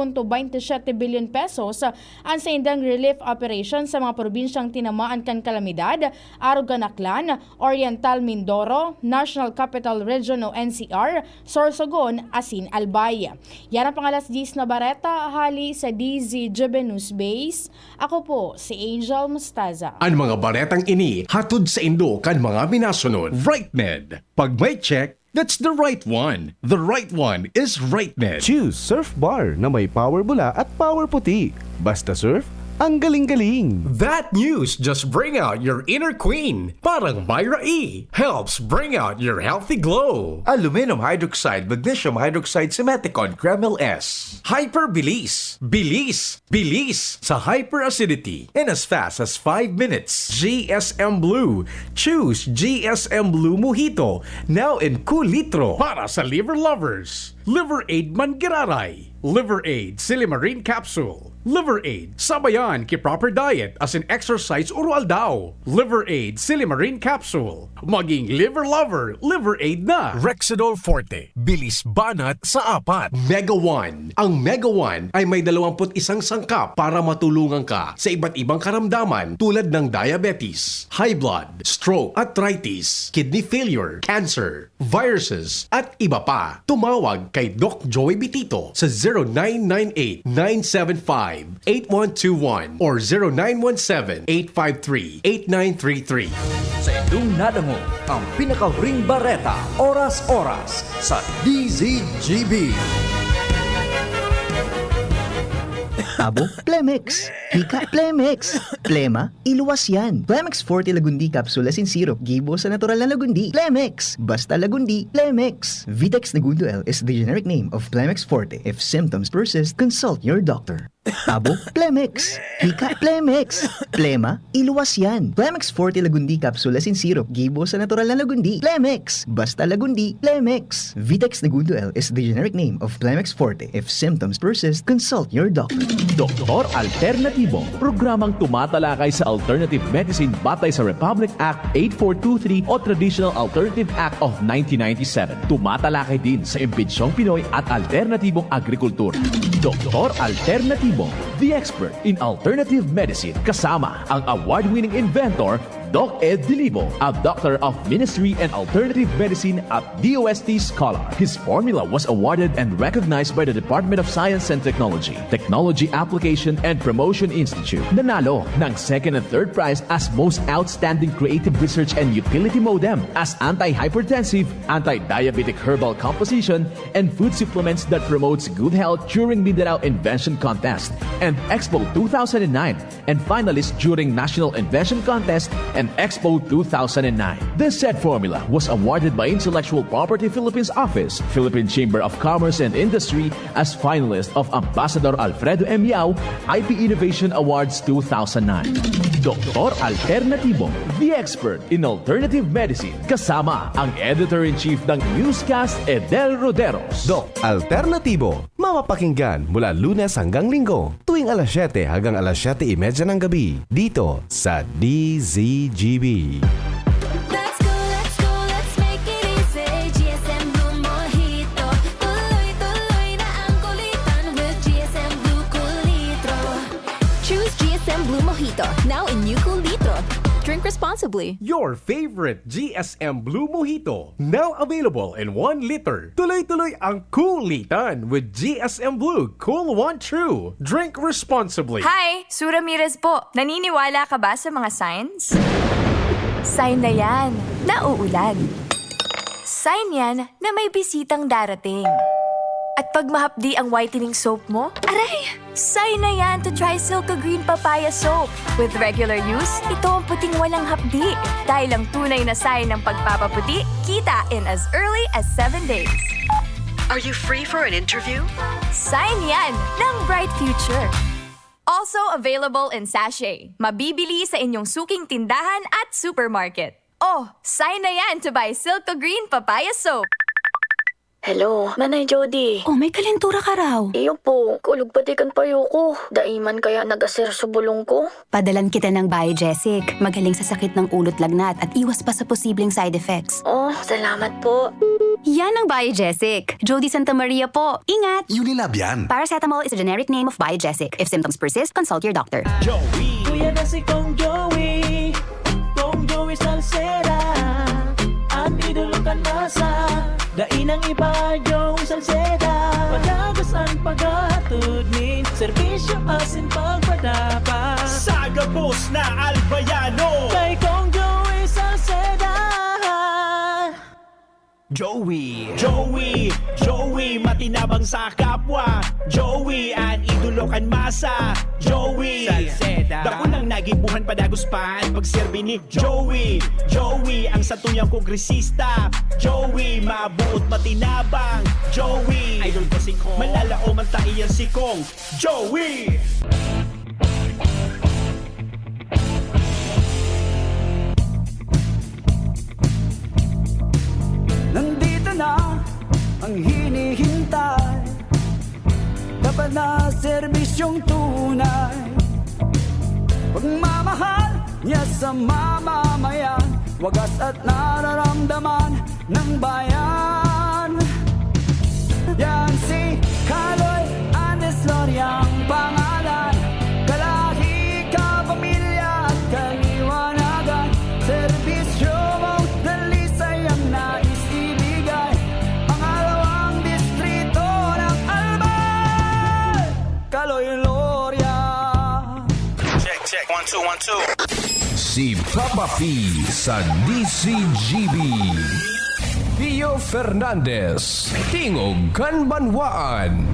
billion pesos ang sa indang relief operation sa mga probinsyang tinamaan kan kalamidad, Arug Ganaklan, Oriental Mindoro, National Capital Region o NCR, Sorsogon, asin Albay. Yan ang pangalas 10 na Bareta, hali sa DZGB News Base. Ako po si Angel Mustaza. Ang mga baretang ini hatod sa Indo kan mga minasunod. RightMed. Pag may check, that's the right one. The right one is RightMed. Choose Surf Bar na may power bula at power puti. Basta surf, ang galing-galing. That news just bring out your inner queen. Parang Myra E. Helps bring out your healthy glow. Aluminum hydroxide, magnesium hydroxide, Simeticon, Kreml S. Hyperbilis. Bilis. Bilis. Sa hyperacidity. In as fast as 5 minutes. GSM Blue. Choose GSM Blue Mojito. Now in cool litro. Para sa liver lovers. Liver Aid Mangiraray. Liver Aid Silimarine Capsule. Liver Aid sabayan ki proper diet as in exercise oral daw. Liver Aid Silimarine Capsule. Maging liver lover, Liver Aid na. Rexidol Forte. Bilis banat sa 4. Mega One. Ang Mega One ay may 21 sangkap para matulungan ka sa iba't ibang karamdaman tulad ng diabetes, high blood, stroke, arthritis, kidney failure, cancer, viruses, at iba pa. Tumawag kay Doc Joey Bitito sa 0998-975-8121 or 0917-853-8933. Sa inyong nadango, ang pinakahuring bareta, oras-oras sa DZGB. Abo, Plemex. Hika, Plemex. Plema, iluwas yan. Plemex Forte Lagundi Capsule Asin Syrup. Gibo sa natural na Lagundi. Plemex. Basta Lagundi. Plemex. Vitex Nagundo L is the generic name of Plemex Forte. If symptoms persist, consult your doctor. Abo, Plemex. Hika, Plemex. Plema, iluwas yan. Plemex Forte Lagundi Capsule Asin Syrup. Gibo sa natural na Lagundi. Plemex. Basta Lagundi. Plemex. Vitex Nagundo L is the generic name of Plemex Forte. If symptoms persist, consult your doctor. Doktor Alternatibo, programang tumatalakay sa alternative medicine batay sa Republic Act 8423 o Traditional Alternative Act of 1997. Tumatalakay din sa imbitsyong Pinoy at alternatibong agrikultura. Doktor Alternatibo, the expert in alternative medicine, kasama ang award-winning inventor Doc Ed Dilibo, a doctor of ministry and alternative medicine at DOST Scholar. His formula was awarded and recognized by the Department of Science and Technology, Technology Application and Promotion Institute. Nanalo ng second and third prize as Most Outstanding Creative Research and Utility Modem as anti-hypertensive, anti-diabetic herbal composition, and food supplements that promotes good health during Mindanao Invention Contest and Expo 2009, and finalist during National Invention Contest and Expo 2009. This said formula was awarded by Intellectual Property Philippines Office, Philippine Chamber of Commerce and Industry as finalist of Ambassador Alfredo M. Yao IP Innovation Awards 2009. Doktor Alternatibo, the expert in alternative medicine, kasama ang Editor-in-Chief ng Newscast, Edel Roderos. Doc Alternatibo, mapapakinggan mula Lunes hanggang Linggo, tuwing alas 7 hanggang alas 7:30 ng gabi, dito sa DZGB. Let's go, let's make it easy. GSM Blue Mojito. Tuloy-tuloy na ang kulitan with GSM Blue Cool Litro. Choose GSM Blue Mojito, now in new Cool Litro. Drink responsibly. Your favorite GSM Blue Mojito, now available in 1 liter. Tuloy-tuloy ang kulitan with GSM Blue Cool One True. Drink responsibly. Hi! Sue Ramirez po. Naniniwala ka ba sa mga signs? Sign na yan, na uulan. Sign yan na may bisitang darating. At pag mahapdi ang whitening soap mo, aray! Sign na yan to try Silka Green Papaya Soap. With regular use, ito ang puting walang hapdi. Dahil ang tunay na sign ng pagpapaputi, kita in as early as 7 days. Are you free for an interview? Sign yan ng bright future. Also available in sachet. Mabibili sa inyong suking tindahan at supermarket. Oh, sign na yan to buy Silka Green Papaya Soap. Hello, Manay Jody. Oh, may kalentura ka raw. Iyo po, kulog patikan payo ko. Daiman kaya nag-aser sa bulong ko. Padalan kita ng Biogesic. Magaling sa sakit ng ulot lagnat at iwas pa sa posibleng side effects. Oh, salamat po. Yan ang Biogesic. Jody Santa Maria po. Ingat! Unilab yan. Paracetamol is a generic name of Biogesic. If symptoms persist, consult your doctor. Joey. Kuya na si Kong Joey. Kong Joey Salceda. Ang idolo kan masa. Dainang iba Joey Salceda. Padagas ang pagatod min. Servisyo asin pagpadapa. Sagapos na Albayano. Kay Kong Joey Salceda. Joey, matinabang sa kapwa. Joey, ang idolo kan masa. Joey, Salceda. Dako nang nagibuhan padaguspan pagserbi ni Joey. Joey, ang satuyang kongresista. Joey, mabuot matinabang. Joey, idol ko si Kong. Malalao man taiyan si Kong. Joey! Nandito na ang hinihintay. Dapat na serbisyong tunay. Pagmamahal niya sa mamamayan. Wagas at nararamdaman ng bayan. Yan si Kaloy Andes Loriang pangalan. Kalahi ka, pamilya at kaliwanagan. Serbisyo mong dalisay ang nais ibigay. Pangalawang distrito ng Albay, Kaloy Loria. Check, 1, 2, 1, 2. Si Papa P sa DCGB. Pio Fernandez, Tingog Kanbanwaan.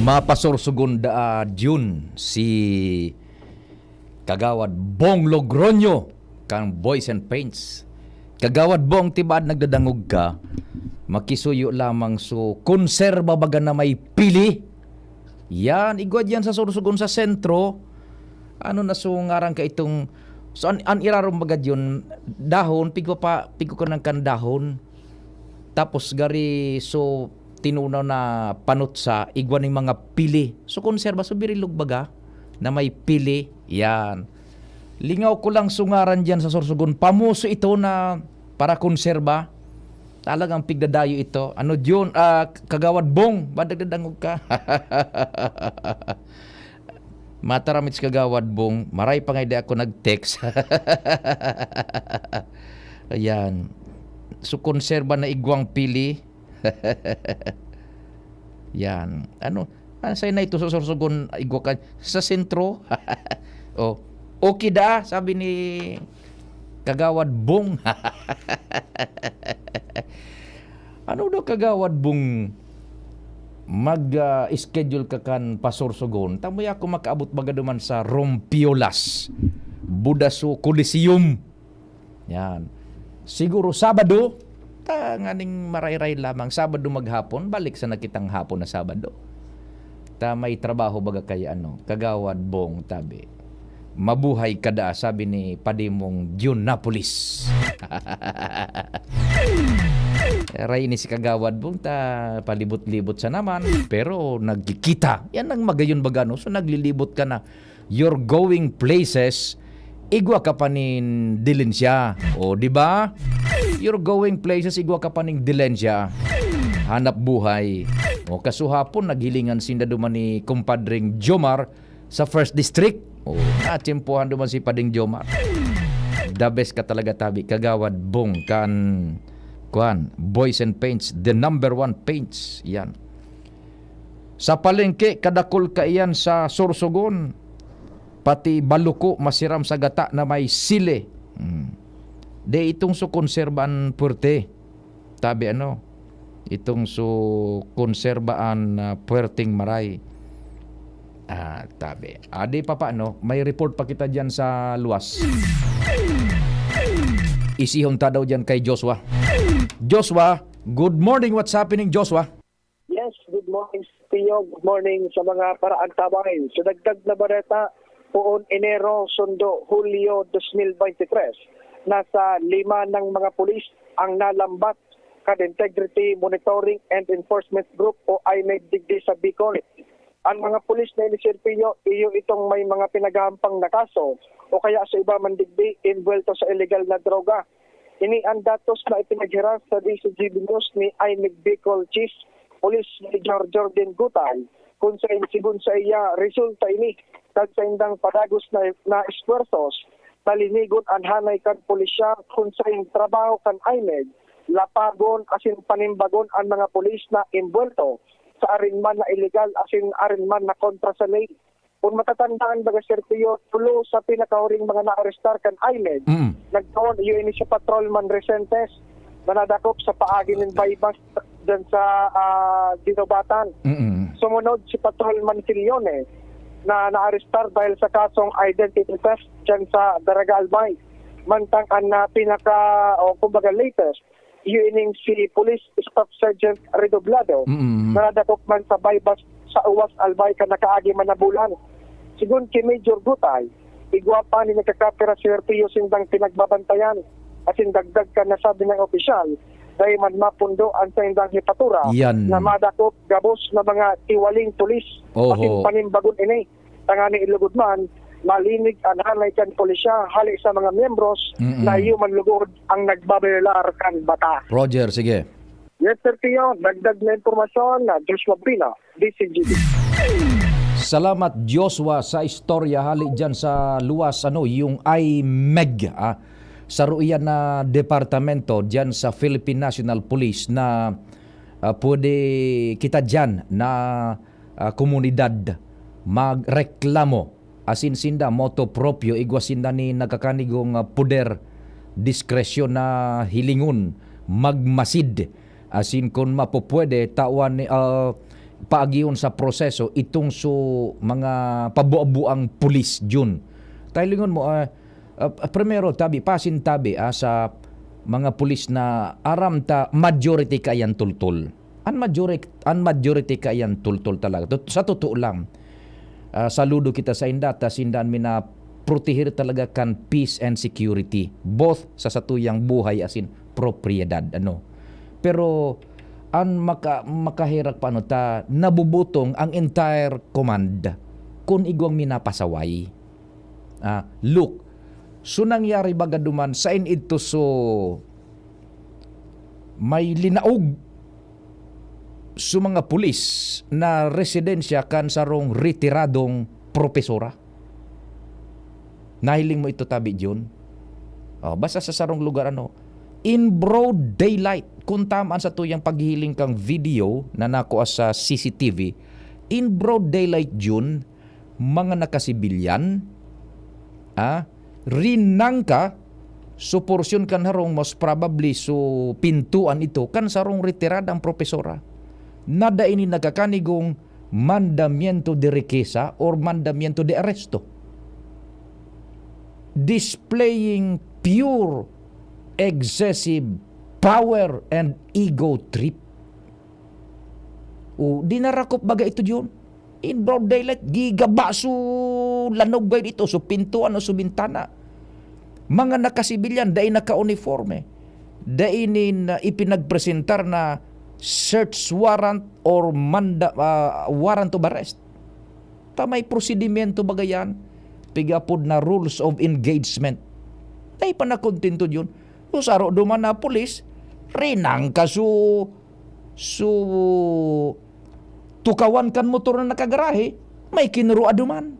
Mapasorsugunda June si Kagawad Bong Logronyo kang Boys and Paints. Kagawad Bong tibad nagdadangog ka, makisuyo lamang so konserba baga na may pili. Yan, igwad yan sa sursugon sa sentro. Ano na so ngarang ka itong so an irarom bagad yun dahon pigo ko ng kan dahon. Tapos gari so tinunaw na panot sa igwan ng mga pili. So konserba so birilog baga na may pili. Yan. Lingaw ko lang sungaran diyan sa Sorsogon. Pamuso ito na para konserba. Talagang pigdadayo ito. Ano diyon? Kagawad Bong, badagdadangog ka. Mataramit si Kagawad Bong. Maray pa nga di ako nag-text. Ayan. So konserba na igwang pili. Yan. Ano sa'yo na ito sa Sorsogon igwa ka sa sentro? Oh, okay da, sabi ni Kagawad Bong. Ano daw Kagawad Bong mag-schedule ka kan pasorsogon? Tamoy ako makaabot baga duman sa Rompiolas, Budaso Coliseum. Yan. Siguro Sabado, nganing maray-ray lamang. Sabado maghapon, balik sa nakitang hapon na Sabado. Ta may trabaho baga kay Kagawad Bong tabi. Mabuhay kada, sabi ni Padimong June Napolis. Ray ni si Kagawad Bong ta palibot-libot sa naman pero nagkikita. Yan ang magayon bagano. So naglilibot ka na. You're going places. Igwa ka pa nin Dilensya. O di ba? You're going places igwa ka pa ning Dilensya. Hanap buhay. O kasuhapon naghilingan sinda duman ni kumpadring Jomar sa 1st District. O natsimpuhan duman si Pading Jomar. The best ka talaga tabi. Kagawad Bong kan Boys and Paints, the number 1 paints. Yan. Sa palengke kadakol ka iyan sa Sorsogon. Pati baluko masiram sa gata na may sile. De itong so konserbaan puerte. Tabi itong so konserbaan puerting maray. Tabi. Adi pa may report pa kita dyan sa luwas. Isihon ta daw dyan kay Joshua. Joshua, good morning. What's happening, Joshua? Yes, good morning, Tio. Good morning sa mga paraang tabahin. Sa dagdag na bareta, poon Enero, Sundo, Hulyo 2023, nasa 5 ng mga pulis ang nalambat Acad Integrity Monitoring and Enforcement Group o IMEG digdi sa Bicol. Ang mga pulis na iniserpiyo, iyo itong may mga pinagahampang na kaso o kaya sa iba man digdi invuelto sa illegal na droga. Ini ang datos na ipinaghiras sa DCGB News ni IMEG Bicol Chief Police Major Jordan Gutay kung sa sigun sa iya resulta ini kag sa indang padagos na esfuerzos talinigon ang hanay kan pulisya kung sa trabaho kan IMEG lapagon asin panimbagon ang mga pulis na invuelto sa arinman na illegal asin arinman na kontra sa ley. Kung matatandaan baga Serpio, tulo sa pinakahuring mga na-arestar kan IMEG, nagkaon yun ini si Patrolman Recentes na nadakop sa paagi ng Baybas dyan sa Dinobatan. Sumunod si Patrolman Silione na na-arestar dahil sa kasong identity theft dyan sa Daraga Albay. Mantang ang kumbaga latest, yun si Police Staff Sergeant Redoblado na nadakop man sa Baybas sa Uwas Albay ka nakaagi man na bulan. Sigun kay Major Gutay, igwa pa ni nagkakapira si Serpio sindang pinagbabantayan asin dagdag ka na sabi ng opisyal dahil man mapundo ang sindang hipatura na madakop gabos na mga tiwaling tulis asin panimbagon ini. Tangani ilugod man, malinig ang hanay kan pulisya hali sa mga miyembros na human lugod ang nagbabelar kan bata. Roger, sige. Yes, Sir Tio. Dagdag na informasyon na Joshua Pina, DCGB. Salamat Joshua sa istorya hali dyan sa luwas yung IMEG sa ruiyan na departamento dyan sa Philippine National Police na pwede kita dyan na komunidad magreklamo asin sinda moto proprio igwasinda ni nagkakanigong puder diskresyon na hilingon magmasid asin kung mapupwede tawan paagiyon sa proseso itong mga pabuabuang pulis Jun. Taylingon mo primero tabi pasin tabi sa mga pulis na aram ta majority kayan tultul. An majority kayan tultul talaga. Sa totoo lang. Saludo kita sa indata sindaan mina protehir talaga kan peace and security both sa satuyang buhay asin propriedad Pero ang makahirak pa ta nabubutong ang entire command kung igwang minapasaway. Look, so nangyari baga duman sain ito may linaog mga pulis na residensya kan sarong retiradong propesora. Nahiling mo ito tabi Jun? Basta sa sarong lugar in broad daylight kung tamaan sa tuyang paghihiling kang video na nakuha sa CCTV in broad daylight June mga nakasibilyan rinang ka so porsyon kan harong most probably so pintuan ito kan sarong retiradang propesora nada ini nagkakanigong mandamiento de requisa or mandamiento de arresto displaying pure excessive power and ego trip. Dinarakop baga ito yun. In broad daylight, gigaba so lanog ba dito, so pintuan o so bintana. Mga nakasibilyan, dahil naka-uniforme. Dahil ipinagpresentar na search warrant or warrant of arrest. May prosedimento baga yan. Pigapod na rules of engagement. Dahil pa nakontento yun. So saro duman na pulis, rinang ka tukawan kan motor na nakagarahe, may kinuro aduman.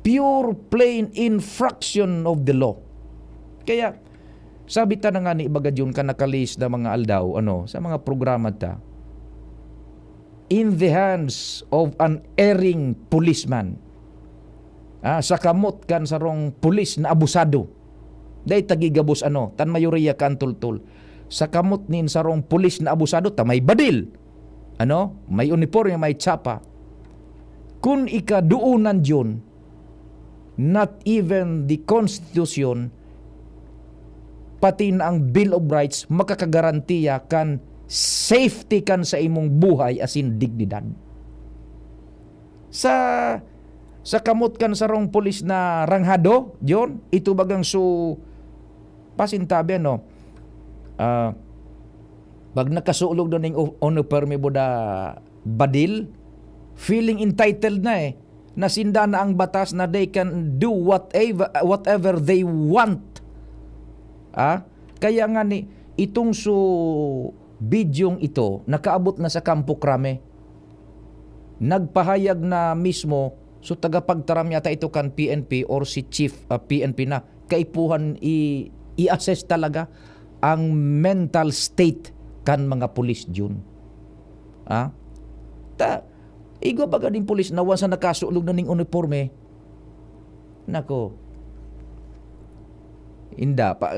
Pure plain infraction of the law. Kaya sabi ta na nga ni Bagadyon ka nakalis na mga aldaw sa mga programa ta. In the hands of an erring policeman. Sa kamot kan sarong pulis na abusado. Day tagigabos tan mayoriya kan tultul. Sa kamot nin sarong pulis na abusado ta may badil. May uniforme, may tsapa. Kung ikaduunan yun, not even the Constitution, pati na ang Bill of Rights, makakagarantiya kan safety kan sa imong buhay asin dignidad. Sa kamot kan sarong pulis na ranghado, yun, ito bagang pasintabi Pag nakasulog doon ng uniforme boda badil, feeling entitled na na sinda na ang batas na they can do whatever they want. Kaya nga ni itong bidyong ito nakaabot na sa Kampo Krame. Nagpahayag na mismo tagapagtaram yata ito kan PNP or si Chief PNP na kaipuhan i-assess talaga ang mental state kan mga pulis dyan. Igwa baga din pulis na once na nakasulog na ning uniforme, nako, inda pa,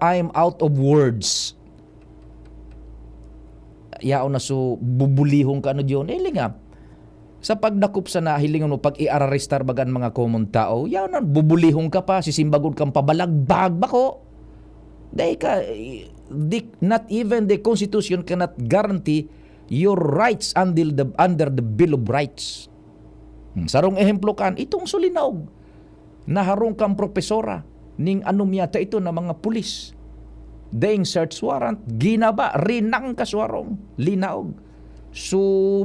I'm out of words. Yao na bubulihong ka ano dyan. Linga, sa pagdakop sa nahilingan mo, pag i-arrestar bagan mga common tao, yao na, bubulihong ka pa, sisimbagod kang pabalagbag bako. Dahil ka, not even the Constitution cannot guarantee your rights under the Bill of Rights. Sarong ehemplo kan, itong sulinaog, naharong kang propesora, ning anumyata ito na mga pulis. Daing search warrant, ginaba, rinang kaswarong, linaog.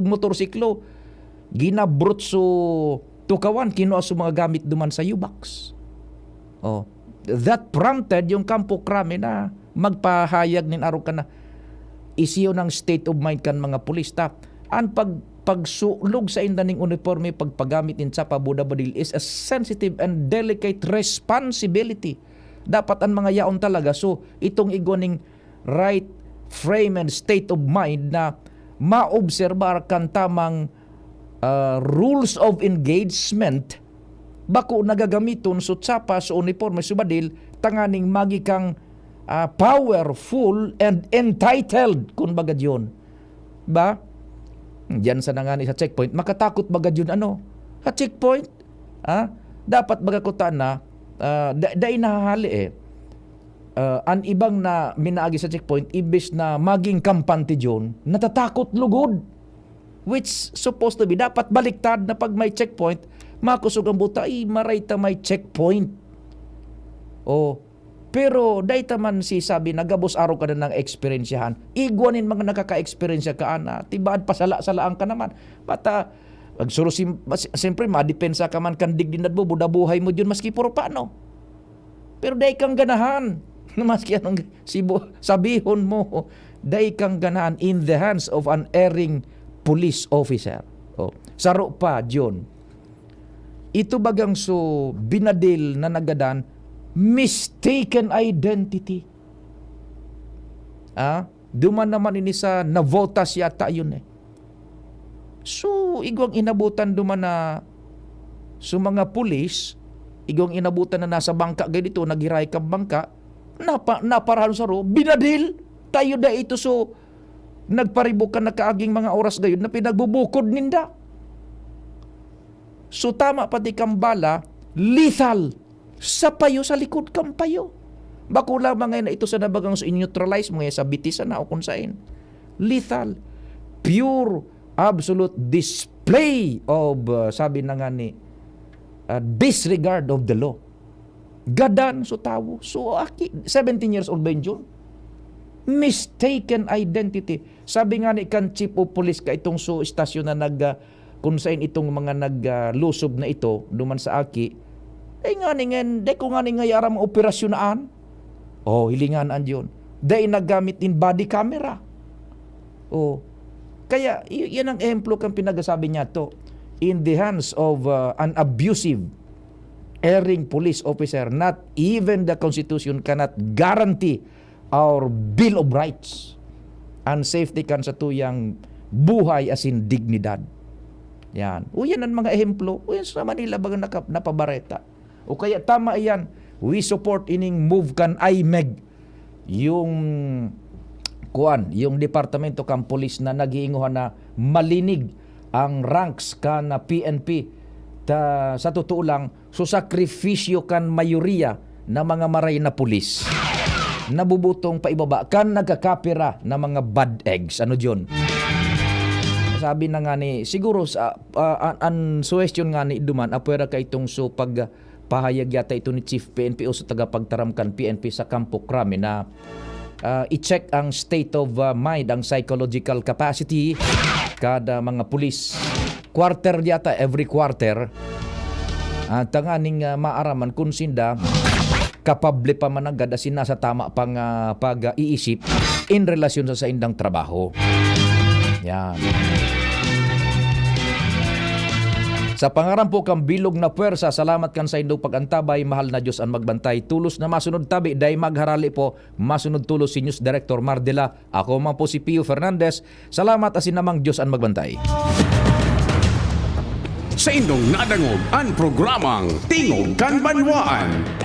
Motorsiklo, ginabrot tukawan, kinuha mga gamit duman sa U-Box. That prompted yung Kampo Krame na magpahayag nin araw ka na isiyo ng state of mind kan mga pulis. Ang pagsulog sa indaning uniforme, pagpagamit din sa pabudabadil is a sensitive and delicate responsibility. Dapat ang mga yaon talaga. Itong igoning right frame and state of mind na maobserbar kan tamang rules of engagement bako nagagamiton tsapa sa uniforme subadil tanganing magikang powerful and entitled kung bagad yun. Ba? Diyan sa nangani sa checkpoint, makatakot bagad yun sa checkpoint? Dapat bagakutan na dahil nahahali ang ibang na minaagi sa checkpoint, ibis na maging kampante yun, natatakot lugod. Which supposed to be, dapat baliktad na pag may checkpoint, makusog ang buta, maray ta may checkpoint. Pero dahil man sabi, nagabos araw ka na ng eksperyensyahan, igwanin mga nakaka-eksperyensya ka na, tibaan pasala-salaan ka naman. Bata, siyempre, madepensa ka man kan digdinad mo, budabuhay mo dyan, maski puro paano. Pero dahil kang ganahan, maski anong sabihon mo, dahil kang ganahan in the hands of an erring police officer. Saro pa, John. Ito bagang binadil na nagadan, mistaken identity. Duman naman ini sa navotas yata yun igwang inabutan duman na mga pulis, igwang inabutan na nasa bangka ganito, nagiray ka bangka, naparahan saro, binadil, tayo da ito nagparibukan na kaaging mga oras gayon na pinagbubukod ninda. Tama pati kang bala, lethal, sa payo, sa likod kang payo. Bako lamang ngayon na ito sa nabagang neutralize mo sa bitisan na o kung saan. Lethal, pure, absolute display of, sabi na nga ni, disregard of the law. Gadan, tawo. 17 years old ba yun? Mistaken identity. Sabi nga ni kan chief of police ka itong istasyon na kung saan itong mga naglusob na ito, duman sa aki, ko nga ni ngayaram operasyonaan. Hilingan yun. Dahil naggamit in body camera. Kaya, yan ang ehemplo kang pinagasabi niya to. In the hands of an abusive, erring police officer, not even the Constitution cannot guarantee our Bill of Rights and safety kan sa tuyang buhay as in dignidad. Yan. Yan ang mga ehemplo. Yan sa Manila bagang napabareta. Kaya tama yan. We support ining move kan IMEG. Yung departamento kan police na nag-iinguhan na malinig ang ranks kan na PNP. Sa totoo lang, sakripisyo kan mayoriya na mga maray na pulis. Nabubutong paibaba kan nagkakapira na mga bad eggs. Diyon? Sabi na nga ni, siguro ang suwestyon nga ni duman, apwera ka itong pahayag yata ito ni Chief PNP o sa tagapagtaramkan PNP sa Kampo Krame na i-check ang state of mind, ang psychological capacity kada mga pulis. Quarter yata, every quarter. At tanganing maaraman kung sinda kapable pa man agad asin nasa tama pang pag-iisip in relasyon sa indang trabaho. Yan. Sa pangaran po kang bilog na puwersa, salamat kan sa indong pagantabay, mahal na Diyos ang magbantay. Tulos na masunod tabi, day magharali po, masunod tulos si News Director Mardela. Ako man po si Pio Fernandez. Salamat asin namang Diyos ang magbantay. Sa indong nadangog ang programang Tingog kan Banwaan.